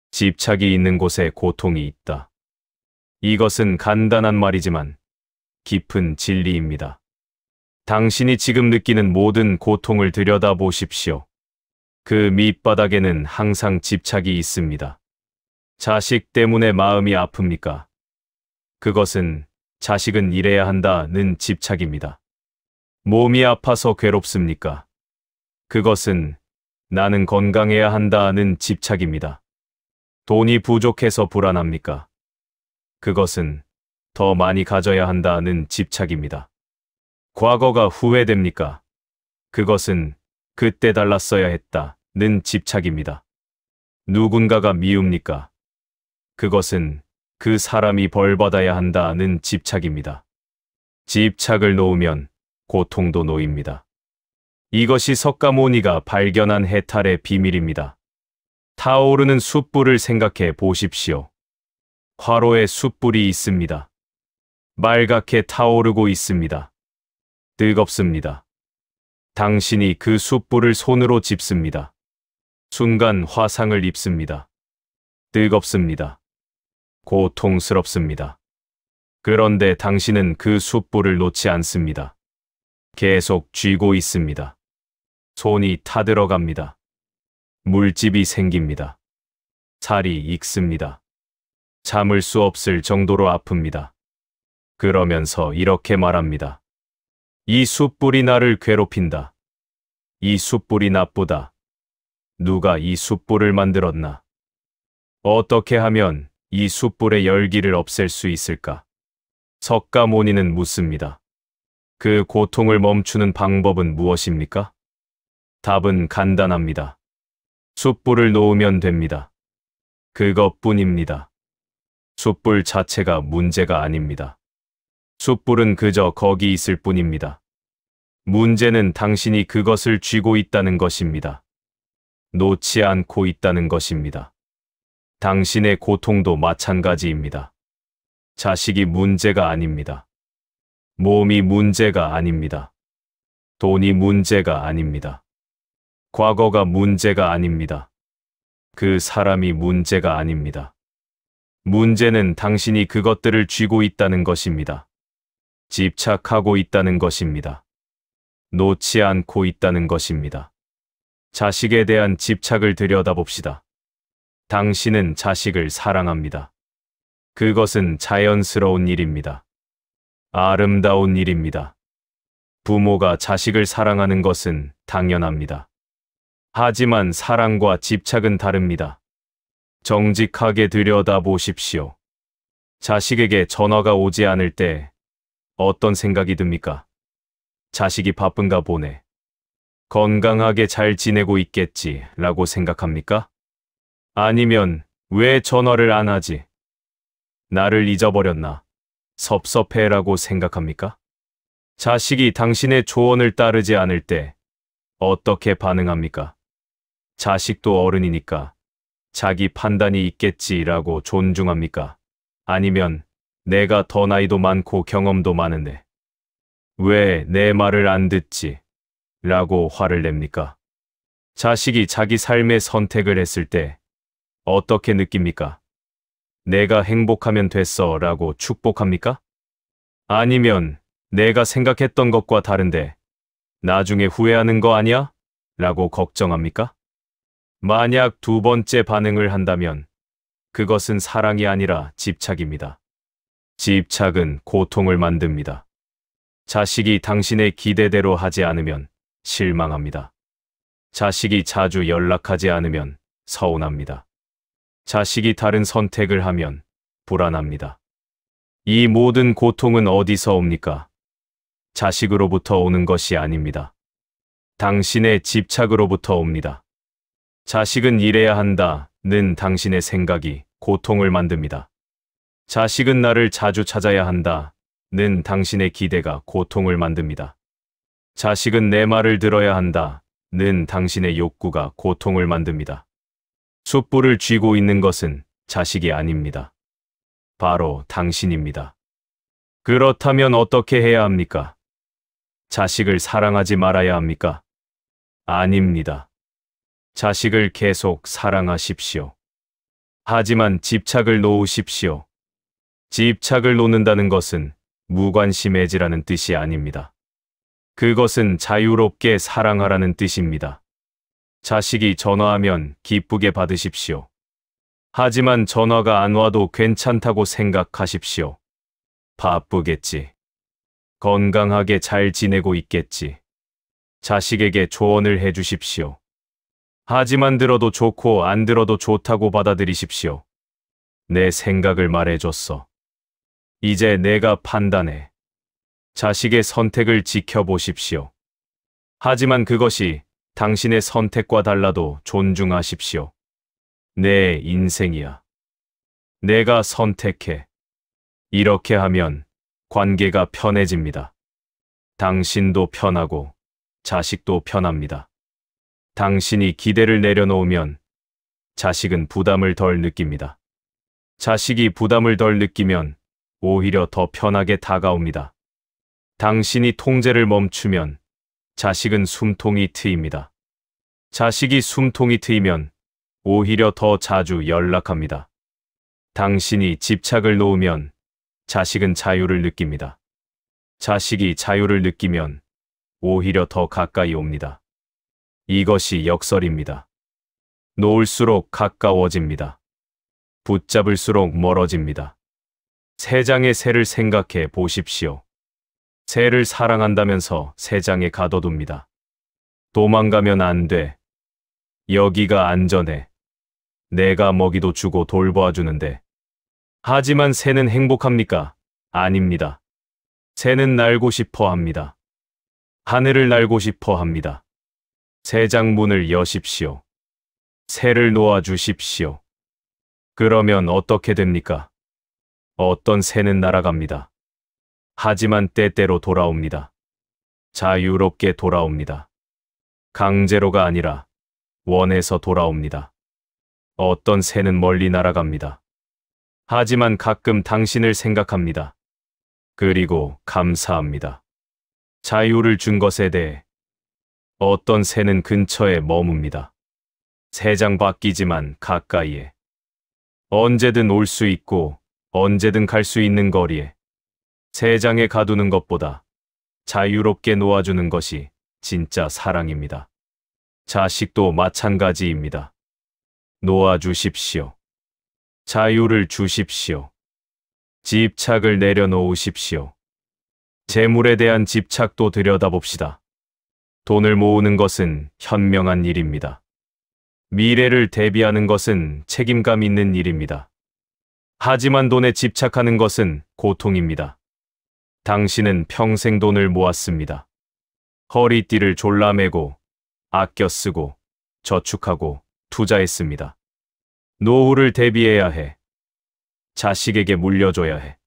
집착이 있는 곳에 고통이 있다. 이것은 간단한 말이지만 깊은 진리입니다. 당신이 지금 느끼는 모든 고통을 들여다보십시오. 그 밑바닥에는 항상 집착이 있습니다. 자식 때문에 마음이 아픕니까? 그것은 자식은 이래야 한다는 집착입니다. 몸이 아파서 괴롭습니까? 그것은 나는 건강해야 한다는 집착입니다. 돈이 부족해서 불안합니까? 그것은 더 많이 가져야 한다는 집착입니다. 과거가 후회됩니까? 그것은 그때 달랐어야 했다는 집착입니다. 누군가가 미웁니까? 그것은 그 사람이 벌받아야 한다는 집착입니다. 집착을 놓으면 고통도 놓입니다. 이것이 석가모니가 발견한 해탈의 비밀입니다. 타오르는 숯불을 생각해 보십시오. 화로에 숯불이 있습니다. 말갛게 타오르고 있습니다. 뜨겁습니다. 당신이 그 숯불을 손으로 짚습니다. 순간 화상을 입습니다. 뜨겁습니다. 고통스럽습니다. 그런데 당신은 그 숯불을 놓지 않습니다. 계속 쥐고 있습니다. 손이 타들어갑니다. 물집이 생깁니다. 살이 익습니다. 참을 수 없을 정도로 아픕니다. 그러면서 이렇게 말합니다. 이 숯불이 나를 괴롭힌다. 이 숯불이 나쁘다. 누가 이 숯불을 만들었나? 어떻게 하면 이 숯불의 열기를 없앨 수 있을까? 석가모니는 묻습니다. 그 고통을 멈추는 방법은 무엇입니까? 답은 간단합니다. 숯불을 놓으면 됩니다. 그것뿐입니다. 숯불 자체가 문제가 아닙니다. 숯불은 그저 거기 있을 뿐입니다. 문제는 당신이 그것을 쥐고 있다는 것입니다. 놓지 않고 있다는 것입니다. 당신의 고통도 마찬가지입니다. 자식이 문제가 아닙니다. 몸이 문제가 아닙니다. 돈이 문제가 아닙니다. 과거가 문제가 아닙니다. 그 사람이 문제가 아닙니다. 문제는 당신이 그것들을 쥐고 있다는 것입니다. 집착하고 있다는 것입니다. 놓지 않고 있다는 것입니다. 자식에 대한 집착을 들여다봅시다. 당신은 자식을 사랑합니다. 그것은 자연스러운 일입니다. 아름다운 일입니다. 부모가 자식을 사랑하는 것은 당연합니다. 하지만 사랑과 집착은 다릅니다. 정직하게 들여다보십시오. 자식에게 전화가 오지 않을 때 어떤 생각이 듭니까? 자식이 바쁜가 보네. 건강하게 잘 지내고 있겠지 라고 생각합니까? 아니면 왜 전화를 안 하지? 나를 잊어버렸나? 섭섭해라고 생각합니까? 자식이 당신의 조언을 따르지 않을 때 어떻게 반응합니까? 자식도 어른이니까 자기 판단이 있겠지라고 존중합니까? 아니면 내가 더 나이도 많고 경험도 많은데 왜 내 말을 안 듣지? 라고 화를 냅니까? 자식이 자기 삶의 선택을 했을 때 어떻게 느낍니까? 내가 행복하면 됐어 라고 축복합니까? 아니면 내가 생각했던 것과 다른데 나중에 후회하는 거 아니야? 라고 걱정합니까? 만약 두 번째 반응을 한다면 그것은 사랑이 아니라 집착입니다. 집착은 고통을 만듭니다. 자식이 당신의 기대대로 하지 않으면 실망합니다. 자식이 자주 연락하지 않으면 서운합니다. 자식이 다른 선택을 하면 불안합니다. 이 모든 고통은 어디서 옵니까? 자식으로부터 오는 것이 아닙니다. 당신의 집착으로부터 옵니다. 자식은 이래야 한다는 당신의 생각이 고통을 만듭니다. 자식은 나를 자주 찾아야 한다는 당신의 기대가 고통을 만듭니다. 자식은 내 말을 들어야 한다는 당신의 욕구가 고통을 만듭니다. 숯불을 쥐고 있는 것은 자식이 아닙니다. 바로 당신입니다. 그렇다면 어떻게 해야 합니까? 자식을 사랑하지 말아야 합니까? 아닙니다. 자식을 계속 사랑하십시오. 하지만 집착을 놓으십시오. 집착을 놓는다는 것은 무관심해지라는 뜻이 아닙니다. 그것은 자유롭게 사랑하라는 뜻입니다. 자식이 전화하면 기쁘게 받으십시오. 하지만 전화가 안 와도 괜찮다고 생각하십시오. 바쁘겠지. 건강하게 잘 지내고 있겠지. 자식에게 조언을 해주십시오. 하지만 들어도 좋고 안 들어도 좋다고 받아들이십시오. 내 생각을 말해줬어. 이제 내가 판단해. 자식의 선택을 지켜보십시오. 하지만 그것이 당신의 선택과 달라도 존중하십시오. 내 인생이야. 내가 선택해. 이렇게 하면 관계가 편해집니다. 당신도 편하고 자식도 편합니다. 당신이 기대를 내려놓으면 자식은 부담을 덜 느낍니다. 자식이 부담을 덜 느끼면 오히려 더 편하게 다가옵니다. 당신이 통제를 멈추면 자식은 숨통이 트입니다. 자식이 숨통이 트이면 오히려 더 자주 연락합니다. 당신이 집착을 놓으면 자식은 자유를 느낍니다. 자식이 자유를 느끼면 오히려 더 가까이 옵니다. 이것이 역설입니다. 놓을수록 가까워집니다. 붙잡을수록 멀어집니다. 세 장의 새를 생각해 보십시오. 새를 사랑한다면서 새 장에 가둬둡니다. 도망가면 안 돼. 여기가 안전해. 내가 먹이도 주고 돌보아주는데. 하지만 새는 행복합니까? 아닙니다. 새는 날고 싶어 합니다. 하늘을 날고 싶어 합니다. 새 장 문을 여십시오. 새를 놓아주십시오. 그러면 어떻게 됩니까? 어떤 새는 날아갑니다. 하지만 때때로 돌아옵니다. 자유롭게 돌아옵니다. 강제로가 아니라 원해서 돌아옵니다. 어떤 새는 멀리 날아갑니다. 하지만 가끔 당신을 생각합니다. 그리고 감사합니다. 자유를 준 것에 대해 어떤 새는 근처에 머뭅니다. 새 장 바뀌지만 가까이에. 언제든 올 수 있고 언제든 갈 수 있는 거리에. 새 장에 가두는 것보다 자유롭게 놓아주는 것이 진짜 사랑입니다. 자식도 마찬가지입니다. 놓아주십시오. 자유를 주십시오. 집착을 내려놓으십시오. 재물에 대한 집착도 들여다봅시다. 돈을 모으는 것은 현명한 일입니다. 미래를 대비하는 것은 책임감 있는 일입니다. 하지만 돈에 집착하는 것은 고통입니다. 당신은 평생 돈을 모았습니다. 허리띠를 졸라매고 아껴 쓰고 저축하고 투자했습니다. 노후를 대비해야 해. 자식에게 물려줘야 해.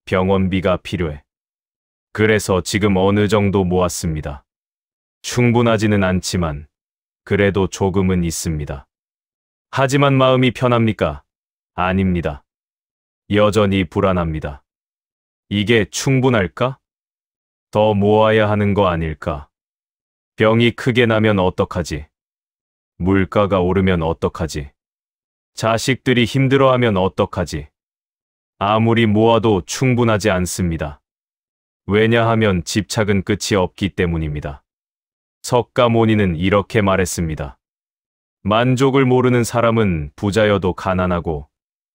병원비가 필요해. 그래서 지금 어느 정도 모았습니다. 충분하지는 않지만 그래도 조금은 있습니다. 하지만 마음이 편합니까? 아닙니다. 여전히 불안합니다. 이게 충분할까? 더 모아야 하는 거 아닐까? 병이 크게 나면 어떡하지? 물가가 오르면 어떡하지? 자식들이 힘들어하면 어떡하지? 아무리 모아도 충분하지 않습니다. 왜냐하면 집착은 끝이 없기 때문입니다. 석가모니는 이렇게 말했습니다. 만족을 모르는 사람은 부자여도 가난하고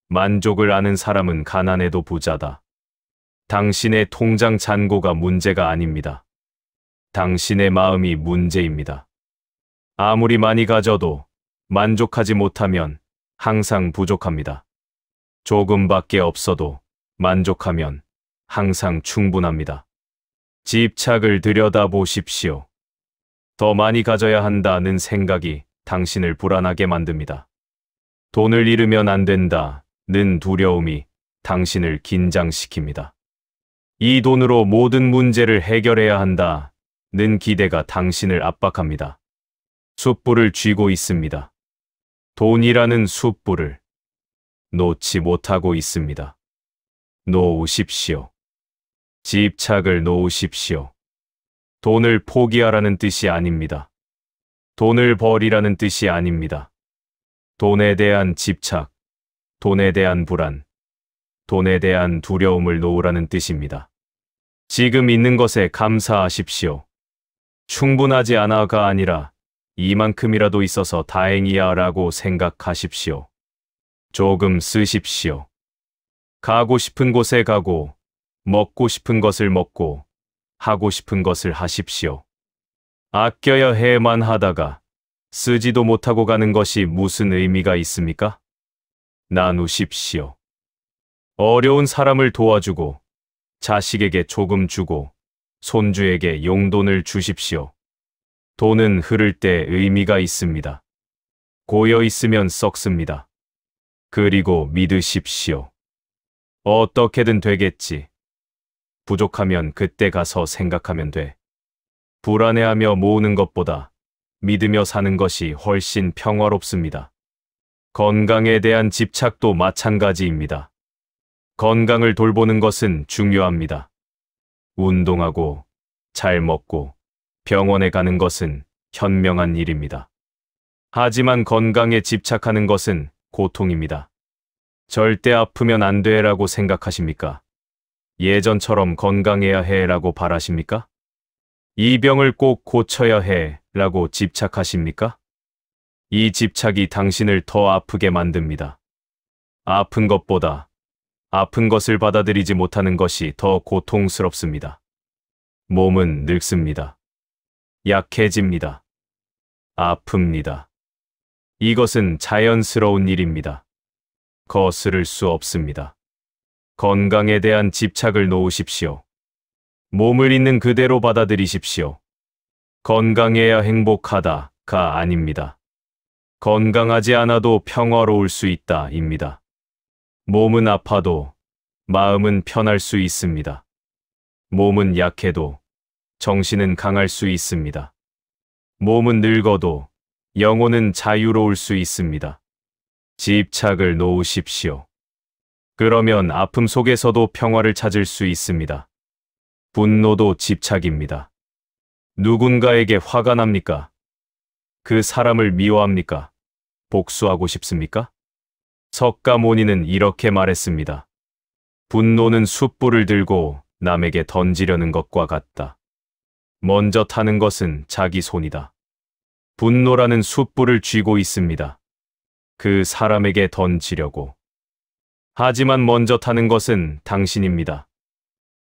만족을 아는 사람은 가난해도 부자다. 당신의 통장 잔고가 문제가 아닙니다. 당신의 마음이 문제입니다. 아무리 많이 가져도 만족하지 못하면 항상 부족합니다. 조금밖에 없어도 만족하면 항상 충분합니다. 집착을 들여다보십시오. 더 많이 가져야 한다는 생각이 당신을 불안하게 만듭니다. 돈을 잃으면 안 된다는 두려움이 당신을 긴장시킵니다. 이 돈으로 모든 문제를 해결해야 한다는 기대가 당신을 압박합니다. 숯불을 쥐고 있습니다. 돈이라는 숯불을 놓지 못하고 있습니다. 놓으십시오. 집착을 놓으십시오. 돈을 포기하라는 뜻이 아닙니다. 돈을 버리라는 뜻이 아닙니다. 돈에 대한 집착, 돈에 대한 불안, 돈에 대한 두려움을 놓으라는 뜻입니다. 지금 있는 것에 감사하십시오. 충분하지 않아가 아니라 이만큼이라도 있어서 다행이야 라고 생각하십시오. 조금 쓰십시오. 가고 싶은 곳에 가고, 먹고 싶은 것을 먹고, 하고 싶은 것을 하십시오. 아껴야 해만 하다가 쓰지도 못하고 가는 것이 무슨 의미가 있습니까? 나누십시오. 어려운 사람을 도와주고, 자식에게 조금 주고, 손주에게 용돈을 주십시오. 돈은 흐를 때 의미가 있습니다. 고여 있으면 썩습니다. 그리고 믿으십시오. 어떻게든 되겠지. 부족하면 그때 가서 생각하면 돼. 불안해하며 모으는 것보다 믿으며 사는 것이 훨씬 평화롭습니다. 건강에 대한 집착도 마찬가지입니다. 건강을 돌보는 것은 중요합니다. 운동하고 잘 먹고 병원에 가는 것은 현명한 일입니다. 하지만 건강에 집착하는 것은 고통입니다. 절대 아프면 안 돼라고 생각하십니까? 예전처럼 건강해야 해라고 바라십니까? 이 병을 꼭 고쳐야 해라고 집착하십니까? 이 집착이 당신을 더 아프게 만듭니다. 아픈 것보다 아픈 것을 받아들이지 못하는 것이 더 고통스럽습니다. 몸은 늙습니다. 약해집니다. 아픕니다. 이것은 자연스러운 일입니다. 거스를 수 없습니다. 건강에 대한 집착을 놓으십시오. 몸을 있는 그대로 받아들이십시오. 건강해야 행복하다가 아닙니다. 건강하지 않아도 평화로울 수 있다입니다. 몸은 아파도 마음은 편할 수 있습니다. 몸은 약해도 정신은 강할 수 있습니다. 몸은 늙어도 영혼은 자유로울 수 있습니다. 집착을 놓으십시오. 그러면 아픔 속에서도 평화를 찾을 수 있습니다. 분노도 집착입니다. 누군가에게 화가 납니까? 그 사람을 미워합니까? 복수하고 싶습니까? 석가모니는 이렇게 말했습니다. 분노는 숯불을 들고 남에게 던지려는 것과 같다. 먼저 타는 것은 자기 손이다. 분노라는 숯불을 쥐고 있습니다. 그 사람에게 던지려고. 하지만 먼저 타는 것은 당신입니다.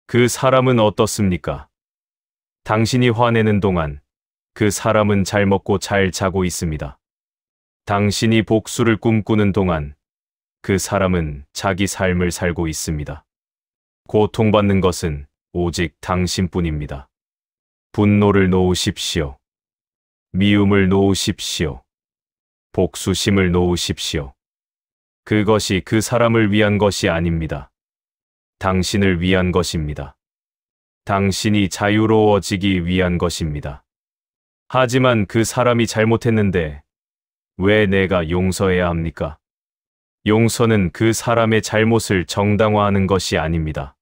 그 사람은 어떻습니까? 당신이 화내는 동안 그 사람은 잘 먹고 잘 자고 있습니다. 당신이 복수를 꿈꾸는 동안 그 사람은 자기 삶을 살고 있습니다. 고통받는 것은 오직 당신뿐입니다. 분노를 놓으십시오. 미움을 놓으십시오. 복수심을 놓으십시오. 그것이 그 사람을 위한 것이 아닙니다. 당신을 위한 것입니다. 당신이 자유로워지기 위한 것입니다. 하지만 그 사람이 잘못했는데 왜 내가 용서해야 합니까? 용서는 그 사람의 잘못을 정당화하는 것이 아닙니다.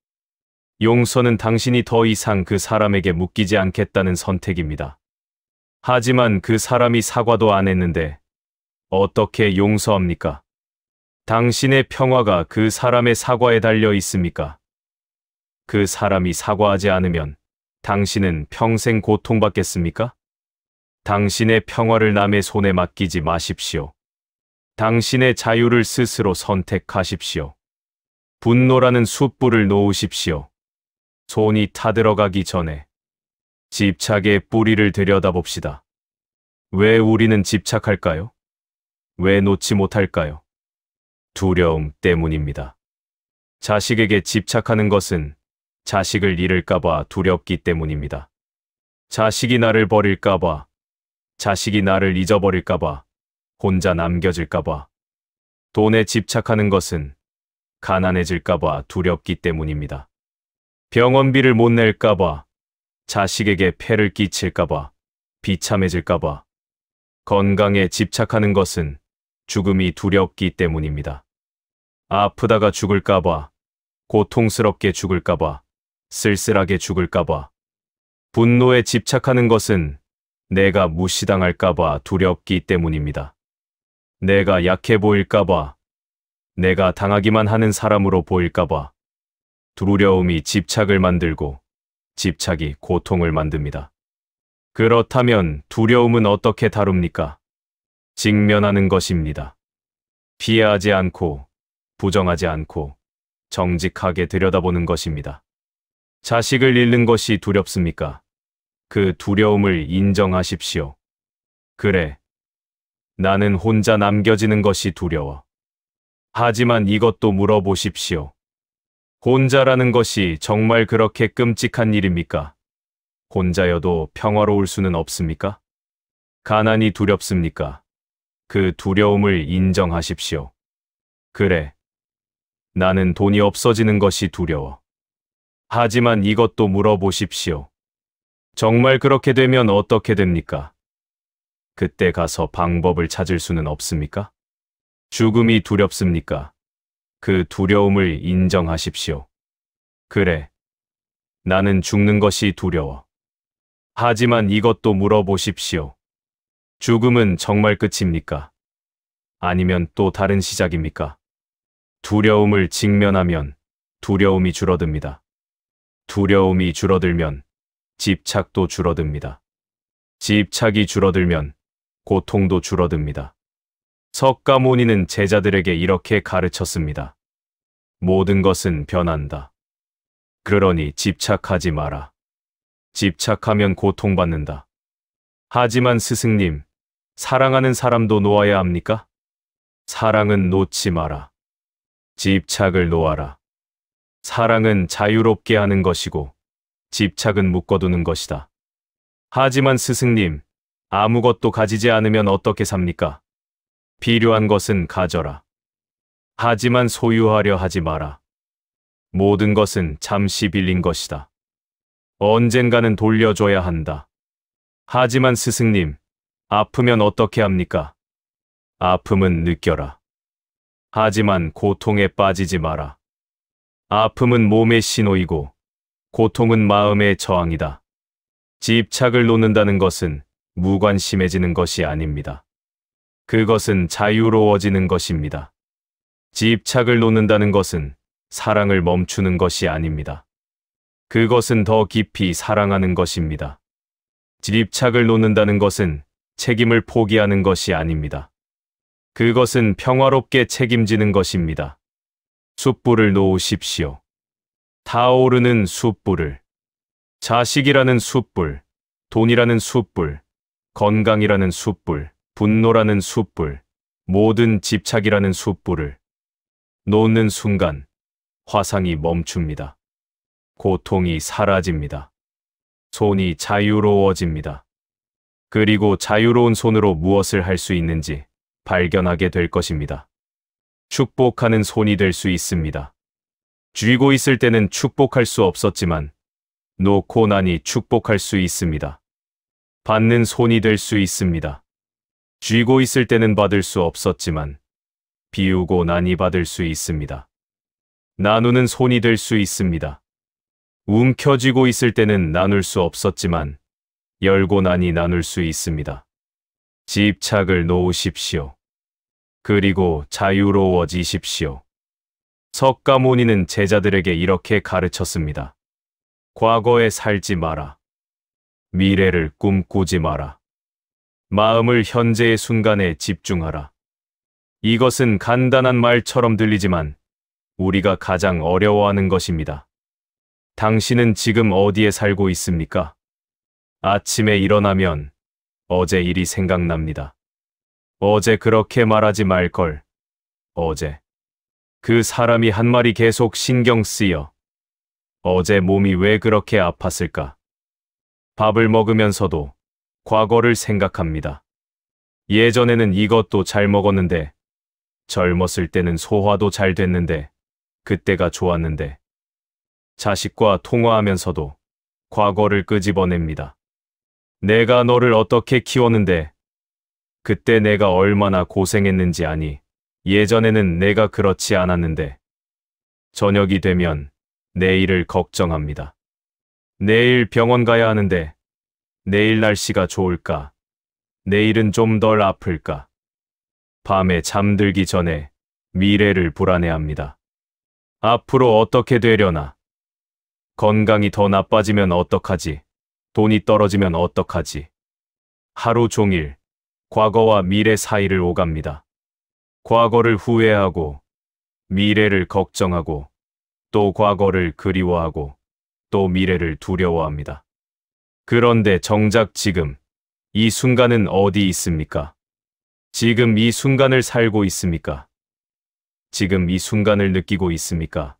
용서는 당신이 더 이상 그 사람에게 묶이지 않겠다는 선택입니다. 하지만 그 사람이 사과도 안 했는데 어떻게 용서합니까? 당신의 평화가 그 사람의 사과에 달려 있습니까? 그 사람이 사과하지 않으면 당신은 평생 고통받겠습니까? 당신의 평화를 남의 손에 맡기지 마십시오. 당신의 자유를 스스로 선택하십시오. 분노라는 숯불을 놓으십시오. 손이 타들어가기 전에 집착의 뿌리를 들여다봅시다. 왜 우리는 집착할까요? 왜 놓지 못할까요? 두려움 때문입니다. 자식에게 집착하는 것은 자식을 잃을까봐 두렵기 때문입니다. 자식이 나를 버릴까봐, 자식이 나를 잊어버릴까봐, 혼자 남겨질까봐. 돈에 집착하는 것은 가난해질까봐 두렵기 때문입니다. 병원비를 못 낼까봐, 자식에게 폐를 끼칠까봐, 비참해질까봐. 건강에 집착하는 것은 죽음이 두렵기 때문입니다. 아프다가 죽을까봐, 고통스럽게 죽을까봐, 쓸쓸하게 죽을까봐. 분노에 집착하는 것은 내가 무시당할까봐 두렵기 때문입니다. 내가 약해 보일까봐, 내가 당하기만 하는 사람으로 보일까봐. 두려움이 집착을 만들고 집착이 고통을 만듭니다. 그렇다면 두려움은 어떻게 다룹니까? 직면하는 것입니다. 피하지 않고, 부정하지 않고, 정직하게 들여다보는 것입니다. 자식을 잃는 것이 두렵습니까? 그 두려움을 인정하십시오. 그래, 나는 혼자 남겨지는 것이 두려워. 하지만 이것도 물어보십시오. 혼자라는 것이 정말 그렇게 끔찍한 일입니까? 혼자여도 평화로울 수는 없습니까? 가난이 두렵습니까? 그 두려움을 인정하십시오. 그래, 나는 돈이 없어지는 것이 두려워. 하지만 이것도 물어보십시오. 정말 그렇게 되면 어떻게 됩니까? 그때 가서 방법을 찾을 수는 없습니까? 죽음이 두렵습니까? 그 두려움을 인정하십시오. 그래, 나는 죽는 것이 두려워. 하지만 이것도 물어보십시오. 죽음은 정말 끝입니까? 아니면 또 다른 시작입니까? 두려움을 직면하면 두려움이 줄어듭니다. 두려움이 줄어들면 집착도 줄어듭니다. 집착이 줄어들면 고통도 줄어듭니다. 석가모니는 제자들에게 이렇게 가르쳤습니다. 모든 것은 변한다. 그러니 집착하지 마라. 집착하면 고통받는다. 하지만 스승님, 사랑하는 사람도 놓아야 합니까? 사랑은 놓지 마라. 집착을 놓아라. 사랑은 자유롭게 하는 것이고, 집착은 묶어두는 것이다. 하지만 스승님, 아무것도 가지지 않으면 어떻게 삽니까? 필요한 것은 가져라. 하지만 소유하려 하지 마라. 모든 것은 잠시 빌린 것이다. 언젠가는 돌려줘야 한다. 하지만 스승님, 아프면 어떻게 합니까? 아픔은 느껴라. 하지만 고통에 빠지지 마라. 아픔은 몸의 신호이고, 고통은 마음의 저항이다. 집착을 놓는다는 것은 무관심해지는 것이 아닙니다. 그것은 자유로워지는 것입니다. 집착을 놓는다는 것은 사랑을 멈추는 것이 아닙니다. 그것은 더 깊이 사랑하는 것입니다. 집착을 놓는다는 것은 책임을 포기하는 것이 아닙니다. 그것은 평화롭게 책임지는 것입니다. 숯불을 놓으십시오. 타오르는 숯불을. 자식이라는 숯불, 돈이라는 숯불, 건강이라는 숯불, 분노라는 숯불, 모든 집착이라는 숯불을 놓는 순간 화상이 멈춥니다. 고통이 사라집니다. 손이 자유로워집니다. 그리고 자유로운 손으로 무엇을 할 수 있는지 발견하게 될 것입니다. 축복하는 손이 될 수 있습니다. 쥐고 있을 때는 축복할 수 없었지만 놓고 나니 축복할 수 있습니다. 받는 손이 될 수 있습니다. 쥐고 있을 때는 받을 수 없었지만 비우고 나니 받을 수 있습니다. 나누는 손이 될 수 있습니다. 움켜쥐고 있을 때는 나눌 수 없었지만 열고 나니 나눌 수 있습니다. 집착을 놓으십시오. 그리고 자유로워지십시오. 석가모니는 제자들에게 이렇게 가르쳤습니다. 과거에 살지 마라. 미래를 꿈꾸지 마라. 마음을 현재의 순간에 집중하라. 이것은 간단한 말처럼 들리지만 우리가 가장 어려워하는 것입니다. 당신은 지금 어디에 살고 있습니까? 아침에 일어나면 어제 일이 생각납니다. 어제 그렇게 말하지 말걸. 어제 그 사람이 한 말이 계속 신경 쓰여. 어제 몸이 왜 그렇게 아팠을까? 밥을 먹으면서도 과거를 생각합니다. 예전에는 이것도 잘 먹었는데, 젊었을 때는 소화도 잘 됐는데, 그때가 좋았는데, 자식과 통화하면서도 과거를 끄집어냅니다. 내가 너를 어떻게 키웠는데, 그때 내가 얼마나 고생했는지 아니. 예전에는 내가 그렇지 않았는데. 저녁이 되면 내일을 걱정합니다. 내일 병원 가야 하는데 내일 날씨가 좋을까? 내일은 좀 덜 아플까? 밤에 잠들기 전에 미래를 불안해합니다. 앞으로 어떻게 되려나? 건강이 더 나빠지면 어떡하지? 돈이 떨어지면 어떡하지? 하루 종일 과거와 미래 사이를 오갑니다. 과거를 후회하고, 미래를 걱정하고, 또 과거를 그리워하고, 또 미래를 두려워합니다. 그런데 정작 지금, 이 순간은 어디 있습니까? 지금 이 순간을 살고 있습니까? 지금 이 순간을 느끼고 있습니까?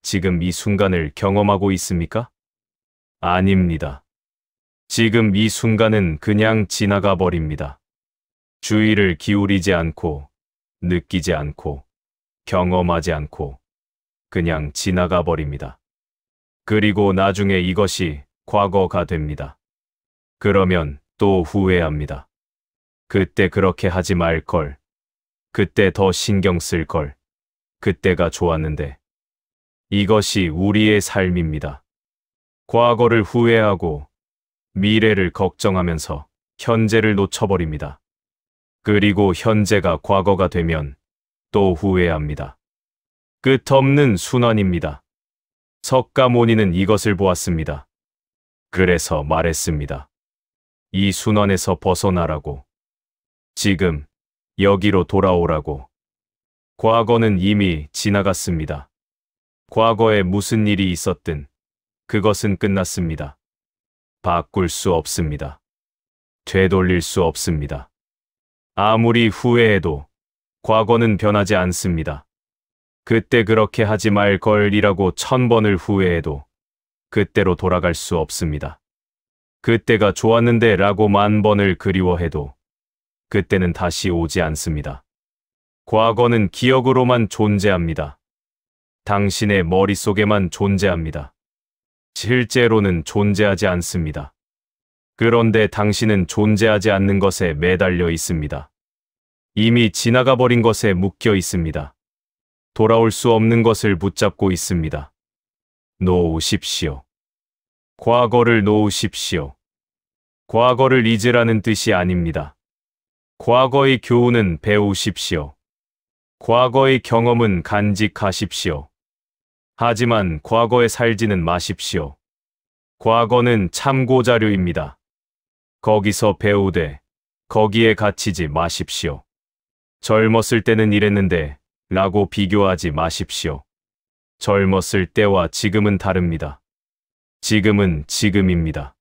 지금 이 순간을 경험하고 있습니까? 아닙니다. 지금 이 순간은 그냥 지나가 버립니다. 주의를 기울이지 않고, 느끼지 않고, 경험하지 않고, 그냥 지나가 버립니다. 그리고 나중에 이것이 과거가 됩니다. 그러면 또 후회합니다. 그때 그렇게 하지 말 걸. 그때 더 신경 쓸 걸. 그때가 좋았는데. 이것이 우리의 삶입니다. 과거를 후회하고 미래를 걱정하면서 현재를 놓쳐버립니다. 그리고 현재가 과거가 되면 또 후회합니다. 끝없는 순환입니다. 석가모니는 이것을 보았습니다. 그래서 말했습니다. 이 순환에서 벗어나라고. 지금 여기로 돌아오라고. 과거는 이미 지나갔습니다. 과거에 무슨 일이 있었든 그것은 끝났습니다. 바꿀 수 없습니다. 되돌릴 수 없습니다. 아무리 후회해도 과거는 변하지 않습니다. 그때 그렇게 하지 말 걸이라고 1000번을 후회해도 그때로 돌아갈 수 없습니다. 그때가 좋았는데 라고 10,000번을 그리워해도 그때는 다시 오지 않습니다. 과거는 기억으로만 존재합니다. 당신의 머릿속에만 존재합니다. 실제로는 존재하지 않습니다. 그런데 당신은 존재하지 않는 것에 매달려 있습니다. 이미 지나가 버린 것에 묶여 있습니다. 돌아올 수 없는 것을 붙잡고 있습니다. 놓으십시오. 과거를 놓으십시오. 과거를 잊으라는 뜻이 아닙니다. 과거의 교훈은 배우십시오. 과거의 경험은 간직하십시오. 하지만 과거에 살지는 마십시오. 과거는 참고자료입니다. 거기서 배우되 거기에 갇히지 마십시오. 젊었을 때는 이랬는데 라고 비교하지 마십시오. 젊었을 때와 지금은 다릅니다. 지금은 지금입니다.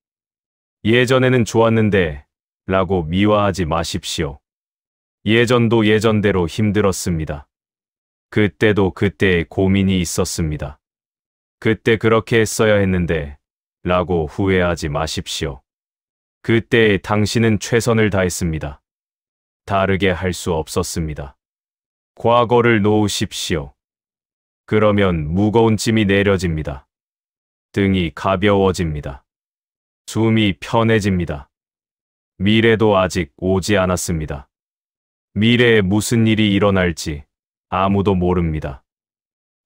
예전에는 좋았는데 라고 미화하지 마십시오. 예전도 예전대로 힘들었습니다. 그때도 그때의 고민이 있었습니다. 그때 그렇게 했어야 했는데 라고 후회하지 마십시오. 그때의 당신은 최선을 다했습니다. 다르게 할 수 없었습니다. 과거를 놓으십시오. 그러면 무거운 짐이 내려집니다. 등이 가벼워집니다. 숨이 편해집니다. 미래도 아직 오지 않았습니다. 미래에 무슨 일이 일어날지 아무도 모릅니다.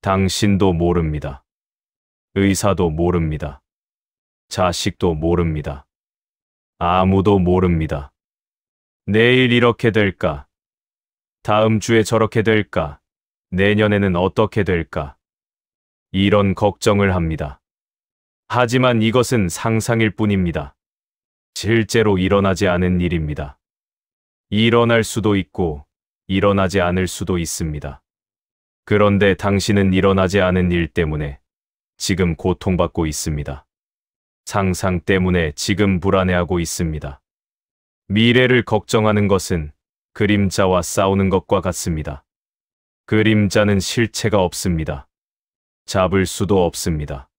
당신도 모릅니다. 의사도 모릅니다. 자식도 모릅니다. 아무도 모릅니다. 내일 이렇게 될까? 다음 주에 저렇게 될까? 내년에는 어떻게 될까? 이런 걱정을 합니다. 하지만 이것은 상상일 뿐입니다. 실제로 일어나지 않은 일입니다. 일어날 수도 있고 일어나지 않을 수도 있습니다. 그런데 당신은 일어나지 않은 일 때문에 지금 고통받고 있습니다. 상상 때문에 지금 불안해하고 있습니다. 미래를 걱정하는 것은 그림자와 싸우는 것과 같습니다. 그림자는 실체가 없습니다. 잡을 수도 없습니다.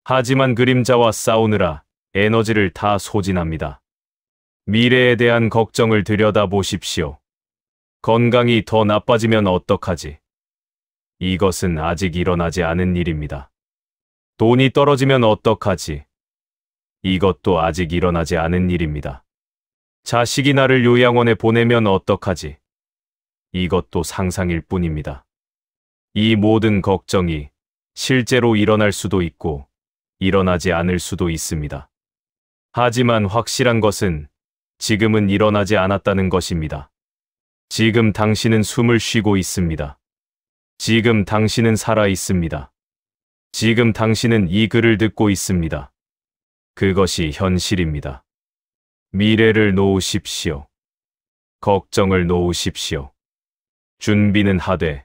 하지만 그림자와 싸우느라 에너지를 다 소진합니다. 미래에 대한 걱정을 들여다보십시오. 건강이 더 나빠지면 어떡하지? 이것은 아직 일어나지 않은 일입니다. 돈이 떨어지면 어떡하지? 이것도 아직 일어나지 않은 일입니다. 자식이 나를 요양원에 보내면 어떡하지? 이것도 상상일 뿐입니다. 이 모든 걱정이 실제로 일어날 수도 있고 일어나지 않을 수도 있습니다. 하지만 확실한 것은 지금은 일어나지 않았다는 것입니다. 지금 당신은 숨을 쉬고 있습니다. 지금 당신은 살아 있습니다. 지금 당신은 이 글을 듣고 있습니다. 그것이 현실입니다. 미래를 놓으십시오. 걱정을 놓으십시오. 준비는 하되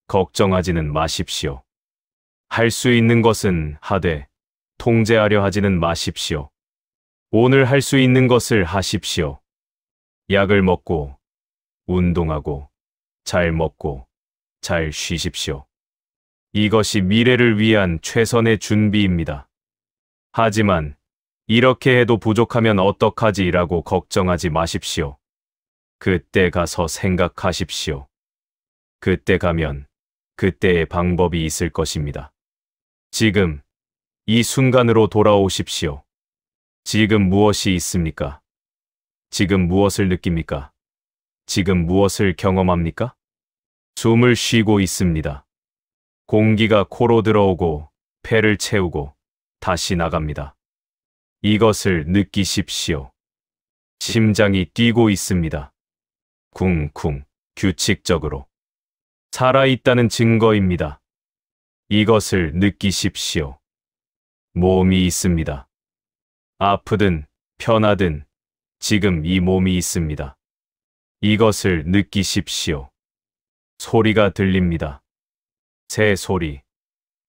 걱정하지는 마십시오. 할 수 있는 것은 하되 통제하려 하지는 마십시오. 오늘 할 수 있는 것을 하십시오. 약을 먹고 운동하고 잘 먹고 잘 쉬십시오. 이것이 미래를 위한 최선의 준비입니다. 하지만 이렇게 해도 부족하면 어떡하지라고 걱정하지 마십시오. 그때 가서 생각하십시오. 그때 가면 그때의 방법이 있을 것입니다. 지금 이 순간으로 돌아오십시오. 지금 무엇이 있습니까? 지금 무엇을 느낍니까? 지금 무엇을 경험합니까? 숨을 쉬고 있습니다. 공기가 코로 들어오고 폐를 채우고 다시 나갑니다. 이것을 느끼십시오. 심장이 뛰고 있습니다. 쿵쿵 규칙적으로. 살아있다는 증거입니다. 이것을 느끼십시오. 몸이 있습니다. 아프든 편하든 지금 이 몸이 있습니다. 이것을 느끼십시오. 소리가 들립니다. 새 소리,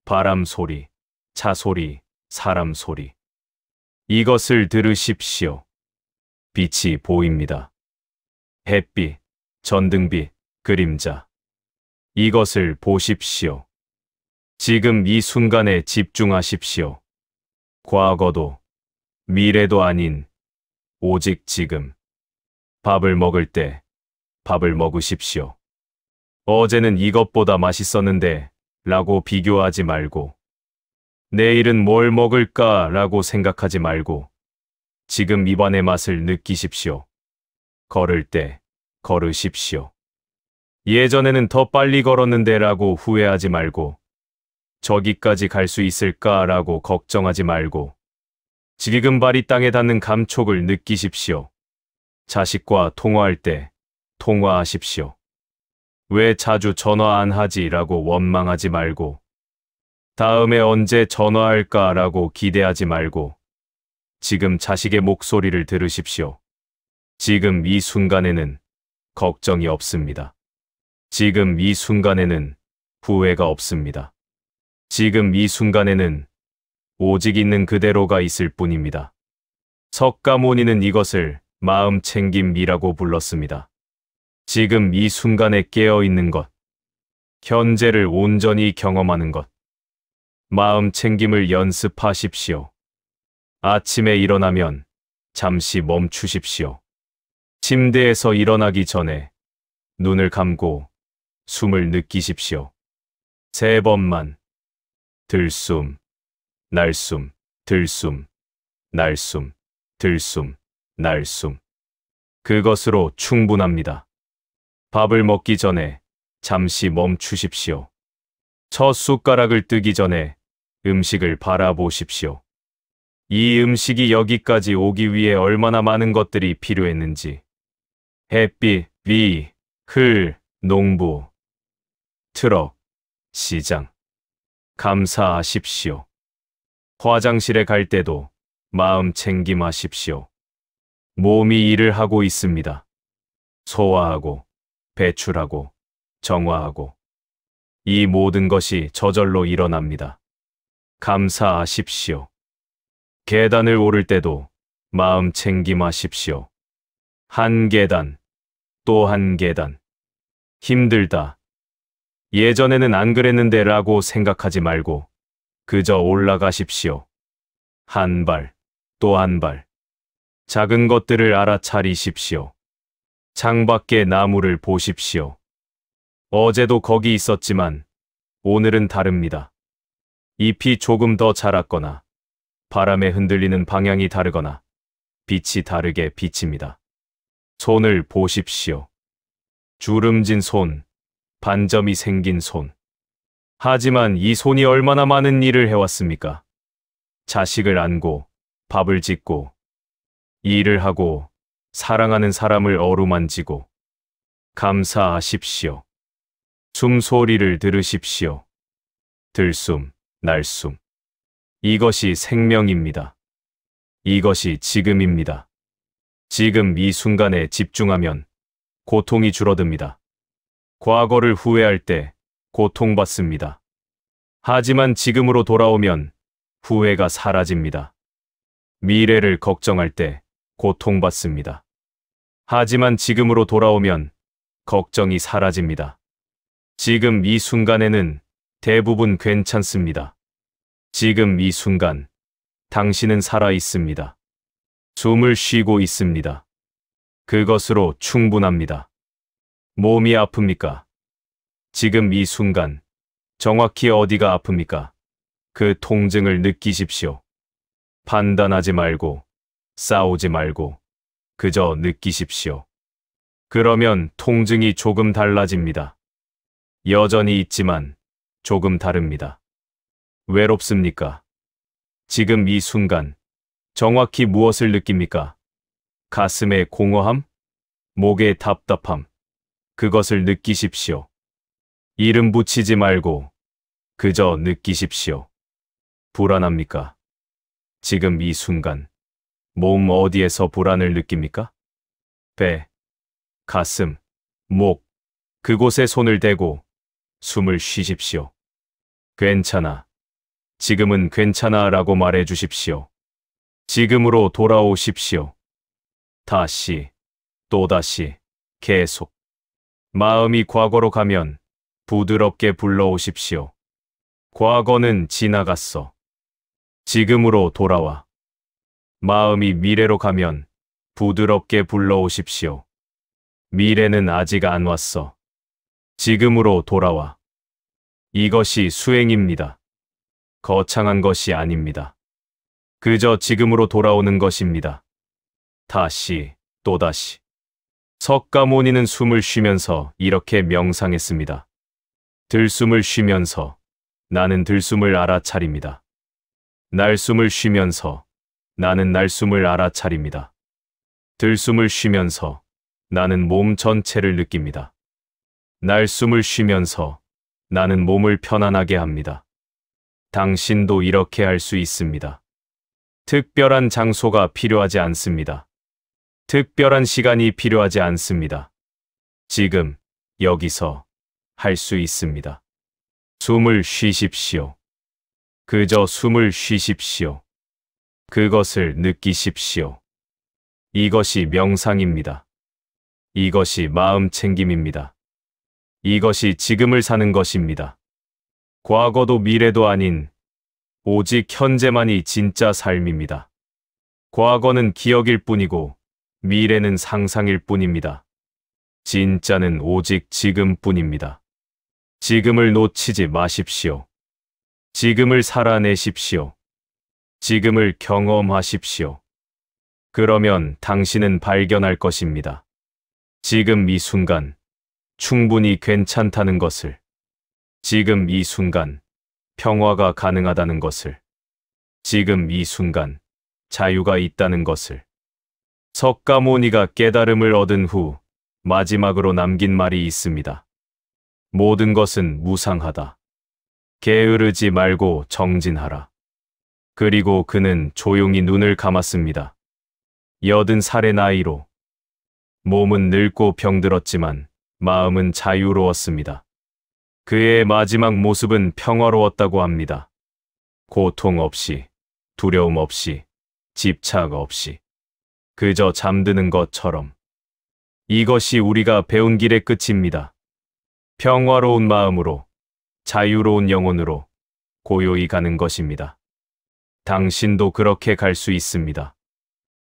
바람 소리, 차 소리, 사람 소리. 이것을 들으십시오. 빛이 보입니다. 햇빛, 전등빛, 그림자. 이것을 보십시오. 지금 이 순간에 집중하십시오. 과거도 미래도 아닌 오직 지금. 밥을 먹을 때 밥을 먹으십시오. 어제는 이것보다 맛있었는데 라고 비교하지 말고 내일은 뭘 먹을까 라고 생각하지 말고 지금 입안의 맛을 느끼십시오. 걸을 때 걸으십시오. 예전에는 더 빨리 걸었는데 라고 후회하지 말고 저기까지 갈 수 있을까 라고 걱정하지 말고 지금 발이 땅에 닿는 감촉을 느끼십시오. 자식과 통화할 때 통화하십시오. 왜 자주 전화 안 하지 라고 원망하지 말고 다음에 언제 전화할까 라고 기대하지 말고 지금 자식의 목소리를 들으십시오. 지금 이 순간에는 걱정이 없습니다. 지금 이 순간에는 후회가 없습니다. 지금 이 순간에는 오직 있는 그대로가 있을 뿐입니다. 석가모니는 이것을 마음 챙김이라고 불렀습니다. 지금 이 순간에 깨어 있는 것, 현재를 온전히 경험하는 것, 마음 챙김을 연습하십시오. 아침에 일어나면 잠시 멈추십시오. 침대에서 일어나기 전에 눈을 감고 숨을 느끼십시오. 3번만. 들숨, 날숨, 들숨, 날숨, 들숨, 날숨. 그것으로 충분합니다. 밥을 먹기 전에 잠시 멈추십시오. 첫 숟가락을 뜨기 전에 음식을 바라보십시오. 이 음식이 여기까지 오기 위해 얼마나 많은 것들이 필요했는지. 햇빛, 비, 흘, 농부, 트럭, 시장. 감사하십시오. 화장실에 갈 때도 마음 챙김하십시오. 몸이 일을 하고 있습니다. 소화하고, 배출하고, 정화하고. 이 모든 것이 저절로 일어납니다. 감사하십시오. 계단을 오를 때도 마음 챙김하십시오. 한 계단, 또 한 계단. 힘들다. 예전에는 안 그랬는데 라고 생각하지 말고 그저 올라가십시오. 한 발, 또 한 발. 작은 것들을 알아차리십시오. 창밖의 나무를 보십시오. 어제도 거기 있었지만 오늘은 다릅니다. 잎이 조금 더 자랐거나 바람에 흔들리는 방향이 다르거나 빛이 다르게 비칩니다. 손을 보십시오. 주름진 손, 반점이 생긴 손. 하지만 이 손이 얼마나 많은 일을 해왔습니까? 자식을 안고, 밥을 짓고, 일을 하고, 사랑하는 사람을 어루만지고. 감사하십시오. 숨소리를 들으십시오. 들숨, 날숨. 이것이 생명입니다. 이것이 지금입니다. 지금 이 순간에 집중하면 고통이 줄어듭니다. 과거를 후회할 때 고통받습니다. 하지만 지금으로 돌아오면 후회가 사라집니다. 미래를 걱정할 때 고통받습니다. 하지만 지금으로 돌아오면 걱정이 사라집니다. 지금 이 순간에는 대부분 괜찮습니다. 지금 이 순간 당신은 살아 있습니다. 숨을 쉬고 있습니다. 그것으로 충분합니다. 몸이 아픕니까? 지금 이 순간 정확히 어디가 아픕니까? 그 통증을 느끼십시오. 판단하지 말고 싸우지 말고 그저 느끼십시오. 그러면 통증이 조금 달라집니다. 여전히 있지만 조금 다릅니다. 외롭습니까? 지금 이 순간 정확히 무엇을 느낍니까? 가슴의 공허함? 목의 답답함? 그것을 느끼십시오. 이름 붙이지 말고 그저 느끼십시오. 불안합니까? 지금 이 순간 몸 어디에서 불안을 느낍니까? 배, 가슴, 목, 그곳에 손을 대고 숨을 쉬십시오. 괜찮아. 지금은 괜찮아 라고 말해 주십시오. 지금으로 돌아오십시오. 다시, 또다시, 계속. 마음이 과거로 가면 부드럽게 불러오십시오. 과거는 지나갔어. 지금으로 돌아와. 마음이 미래로 가면 부드럽게 불러오십시오. 미래는 아직 안 왔어. 지금으로 돌아와. 이것이 수행입니다. 거창한 것이 아닙니다. 그저 지금으로 돌아오는 것입니다. 다시, 또다시. 석가모니는 숨을 쉬면서 이렇게 명상했습니다. 들숨을 쉬면서 나는 들숨을 알아차립니다. 날숨을 쉬면서 나는 날숨을 알아차립니다. 들숨을 쉬면서 나는 몸 전체를 느낍니다. 날숨을 쉬면서 나는 몸을 편안하게 합니다. 당신도 이렇게 할 수 있습니다. 특별한 장소가 필요하지 않습니다. 특별한 시간이 필요하지 않습니다. 지금, 여기서 할 수 있습니다. 숨을 쉬십시오. 그저 숨을 쉬십시오. 그것을 느끼십시오. 이것이 명상입니다. 이것이 마음 챙김입니다. 이것이 지금을 사는 것입니다. 과거도 미래도 아닌 오직 현재만이 진짜 삶입니다. 과거는 기억일 뿐이고 미래는 상상일 뿐입니다. 진짜는 오직 지금뿐입니다. 지금을 놓치지 마십시오. 지금을 살아내십시오. 지금을 경험하십시오. 그러면 당신은 발견할 것입니다. 지금 이 순간 충분히 괜찮다는 것을, 지금 이 순간 평화가 가능하다는 것을, 지금 이 순간 자유가 있다는 것을. 석가모니가 깨달음을 얻은 후 마지막으로 남긴 말이 있습니다. 모든 것은 무상하다. 게으르지 말고 정진하라. 그리고 그는 조용히 눈을 감았습니다. 80살의 나이로. 몸은 늙고 병들었지만 마음은 자유로웠습니다. 그의 마지막 모습은 평화로웠다고 합니다. 고통 없이, 두려움 없이, 집착 없이, 그저 잠드는 것처럼. 이것이 우리가 배운 길의 끝입니다. 평화로운 마음으로, 자유로운 영혼으로 고요히 가는 것입니다. 당신도 그렇게 갈 수 있습니다.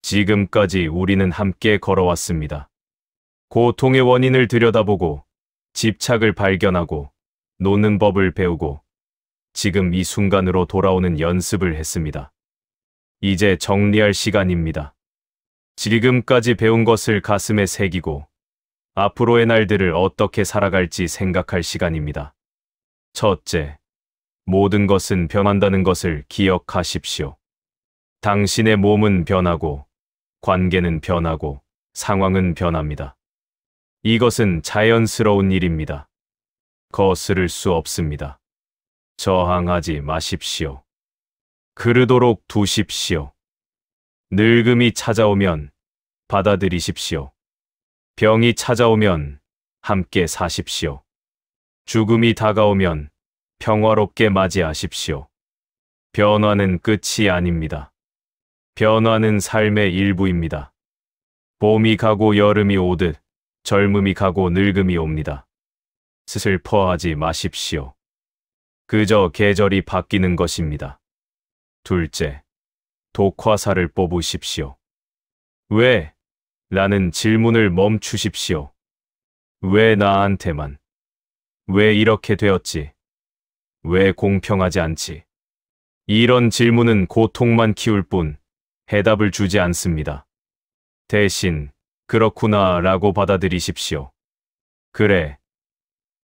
지금까지 우리는 함께 걸어왔습니다. 고통의 원인을 들여다보고, 집착을 발견하고, 노는 법을 배우고, 지금 이 순간으로 돌아오는 연습을 했습니다. 이제 정리할 시간입니다. 지금까지 배운 것을 가슴에 새기고, 앞으로의 날들을 어떻게 살아갈지 생각할 시간입니다. 첫째, 모든 것은 변한다는 것을 기억하십시오. 당신의 몸은 변하고, 관계는 변하고, 상황은 변합니다. 이것은 자연스러운 일입니다. 거스를 수 없습니다. 저항하지 마십시오. 그르도록 두십시오. 늙음이 찾아오면 받아들이십시오. 병이 찾아오면 함께 사십시오. 죽음이 다가오면 평화롭게 맞이하십시오. 변화는 끝이 아닙니다. 변화는 삶의 일부입니다. 봄이 가고 여름이 오듯 젊음이 가고 늙음이 옵니다. 슬퍼하지 마십시오. 그저 계절이 바뀌는 것입니다. 둘째, 독화살을 뽑으십시오. 왜? 라는 질문을 멈추십시오. 왜 나한테만? 왜 이렇게 되었지? 왜 공평하지 않지? 이런 질문은 고통만 키울 뿐 해답을 주지 않습니다. 대신 그렇구나 라고 받아들이십시오. 그래,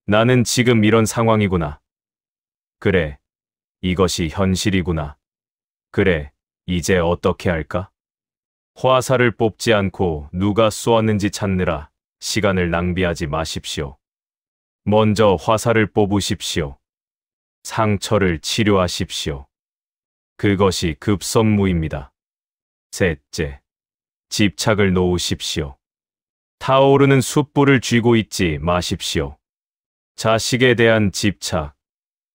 나는 지금 이런 상황이구나. 그래, 이것이 현실이구나. 그래, 이제 어떻게 할까? 화살을 뽑지 않고 누가 쏘았는지 찾느라 시간을 낭비하지 마십시오. 먼저 화살을 뽑으십시오. 상처를 치료하십시오. 그것이 급선무입니다. 셋째, 집착을 놓으십시오. 타오르는 숯불을 쥐고 있지 마십시오. 자식에 대한 집착,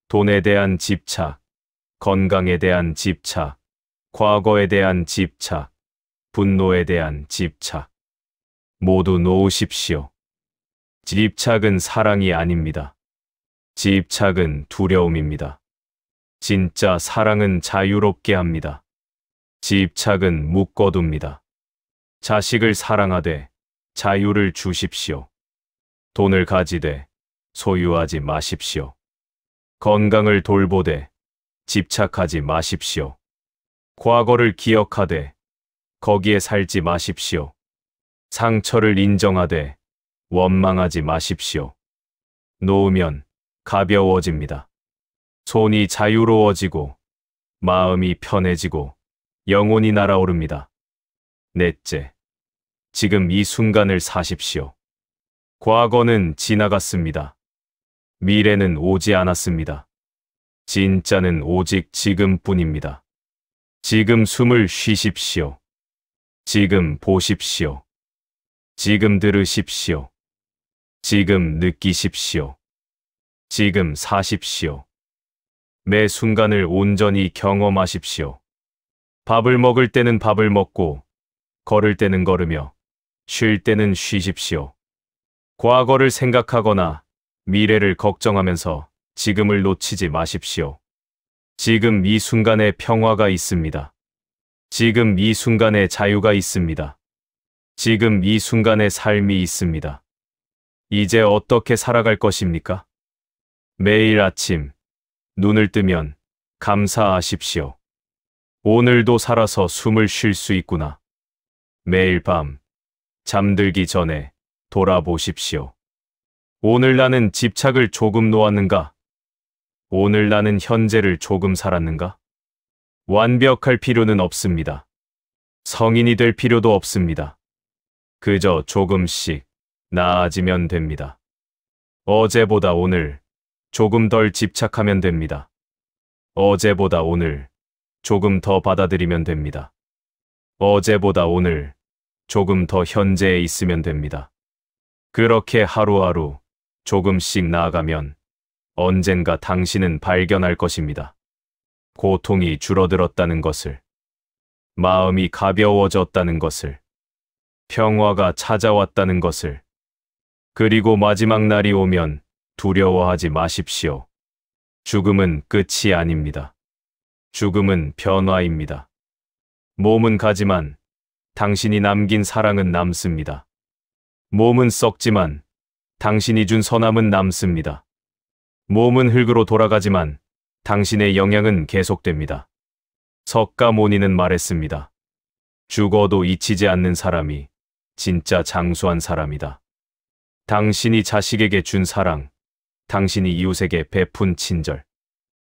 돈에 대한 집착, 건강에 대한 집착, 과거에 대한 집착, 분노에 대한 집착. 모두 놓으십시오. 집착은 사랑이 아닙니다. 집착은 두려움입니다. 진짜 사랑은 자유롭게 합니다. 집착은 묶어둡니다. 자식을 사랑하되 자유를 주십시오. 돈을 가지되 소유하지 마십시오. 건강을 돌보되 집착하지 마십시오. 과거를 기억하되 거기에 살지 마십시오. 상처를 인정하되 원망하지 마십시오. 놓으면 가벼워집니다. 손이 자유로워지고 마음이 편해지고 영혼이 날아오릅니다. 넷째, 지금 이 순간을 사십시오. 과거는 지나갔습니다. 미래는 오지 않았습니다. 진짜는 오직 지금뿐입니다. 지금 숨을 쉬십시오. 지금 보십시오. 지금 들으십시오. 지금 느끼십시오. 지금 사십시오. 매 순간을 온전히 경험하십시오. 밥을 먹을 때는 밥을 먹고, 걸을 때는 걸으며, 쉴 때는 쉬십시오. 과거를 생각하거나 미래를 걱정하면서 지금을 놓치지 마십시오. 지금 이 순간에 평화가 있습니다. 지금 이 순간에 자유가 있습니다. 지금 이 순간에 삶이 있습니다. 이제 어떻게 살아갈 것입니까? 매일 아침 눈을 뜨면 감사하십시오. 오늘도 살아서 숨을 쉴 수 있구나. 매일 밤 잠들기 전에 돌아보십시오. 오늘 나는 집착을 조금 놓았는가? 오늘 나는 현재를 조금 살았는가? 완벽할 필요는 없습니다. 성인이 될 필요도 없습니다. 그저 조금씩 나아지면 됩니다. 어제보다 오늘 조금 덜 집착하면 됩니다. 어제보다 오늘 조금 더 받아들이면 됩니다. 어제보다 오늘 조금 더 현재에 있으면 됩니다. 그렇게 하루하루 조금씩 나아가면 언젠가 당신은 발견할 것입니다. 고통이 줄어들었다는 것을, 마음이 가벼워졌다는 것을, 평화가 찾아왔다는 것을. 그리고 마지막 날이 오면 두려워하지 마십시오. 죽음은 끝이 아닙니다. 죽음은 변화입니다. 몸은 가지만 당신이 남긴 사랑은 남습니다. 몸은 썩지만 당신이 준 선함은 남습니다. 몸은 흙으로 돌아가지만 당신의 영향은 계속됩니다. 석가모니는 말했습니다. 죽어도 잊히지 않는 사람이 진짜 장수한 사람이다. 당신이 자식에게 준 사랑, 당신이 이웃에게 베푼 친절,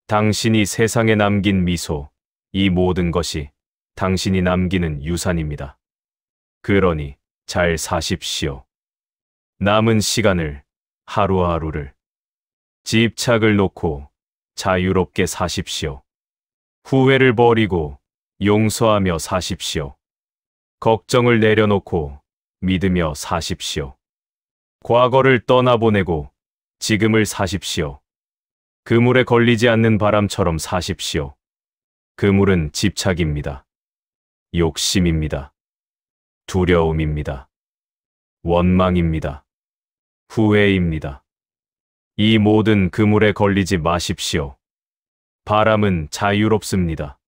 당신이 세상에 남긴 미소, 이 모든 것이 당신이 남기는 유산입니다. 그러니 잘 사십시오. 남은 시간을, 하루하루를 집착을 놓고 자유롭게 사십시오. 후회를 버리고 용서하며 사십시오. 걱정을 내려놓고 믿으며 사십시오. 과거를 떠나보내고 지금을 사십시오. 그물에 걸리지 않는 바람처럼 사십시오. 그물은 집착입니다. 욕심입니다. 두려움입니다. 원망입니다. 후회입니다. 이 모든 그물에 걸리지 마십시오. 바람은 자유롭습니다.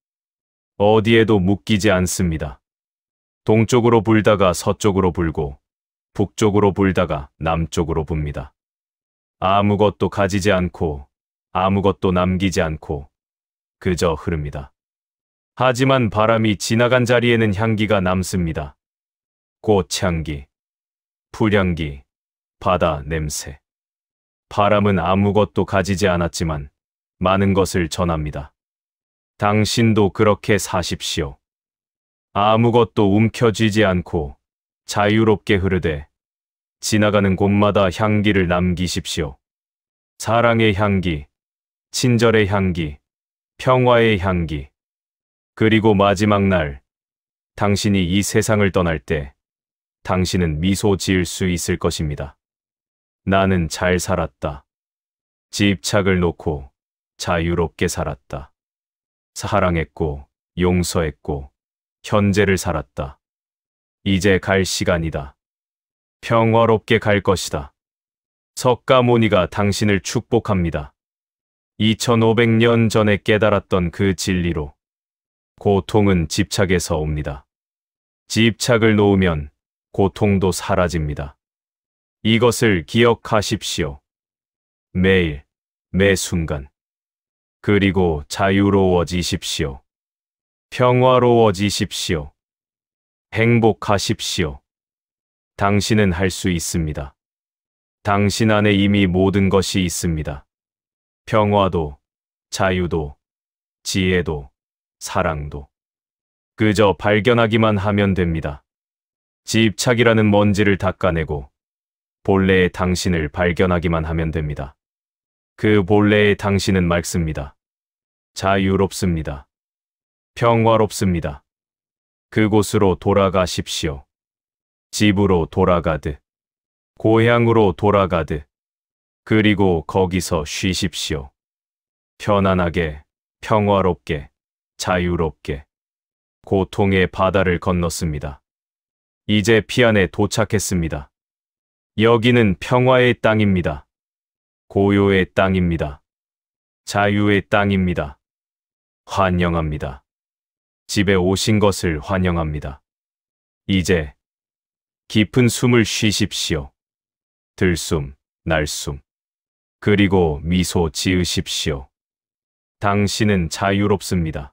어디에도 묶이지 않습니다. 동쪽으로 불다가 서쪽으로 불고 북쪽으로 불다가 남쪽으로 붑니다. 아무것도 가지지 않고 아무것도 남기지 않고 그저 흐릅니다. 하지만 바람이 지나간 자리에는 향기가 남습니다. 꽃향기, 풀향기, 바다 냄새. 바람은 아무것도 가지지 않았지만 많은 것을 전합니다. 당신도 그렇게 사십시오. 아무것도 움켜쥐지 않고 자유롭게 흐르되 지나가는 곳마다 향기를 남기십시오. 사랑의 향기, 친절의 향기, 평화의 향기. 그리고 마지막 날, 당신이 이 세상을 떠날 때 당신은 미소 지을 수 있을 것입니다. 나는 잘 살았다. 집착을 놓고 자유롭게 살았다. 사랑했고 용서했고 현재를 살았다. 이제 갈 시간이다. 평화롭게 갈 것이다. 석가모니가 당신을 축복합니다. 2500년 전에 깨달았던 그 진리로 고통은 집착에서 옵니다. 집착을 놓으면 고통도 사라집니다. 이것을 기억하십시오. 매일, 매 순간. 그리고 자유로워지십시오. 평화로워지십시오. 행복하십시오. 당신은 할 수 있습니다. 당신 안에 이미 모든 것이 있습니다. 평화도, 자유도, 지혜도, 사랑도. 그저 발견하기만 하면 됩니다. 집착이라는 먼지를 닦아내고 본래의 당신을 발견하기만 하면 됩니다. 그 본래의 당신은 맑습니다. 자유롭습니다. 평화롭습니다. 그곳으로 돌아가십시오. 집으로 돌아가듯, 고향으로 돌아가듯, 그리고 거기서 쉬십시오. 편안하게, 평화롭게, 자유롭게, 고통의 바다를 건넜습니다. 이제 피안에 도착했습니다. 여기는 평화의 땅입니다. 고요의 땅입니다. 자유의 땅입니다. 환영합니다. 집에 오신 것을 환영합니다. 이제 깊은 숨을 쉬십시오. 들숨, 날숨. 그리고 미소 지으십시오. 당신은 자유롭습니다.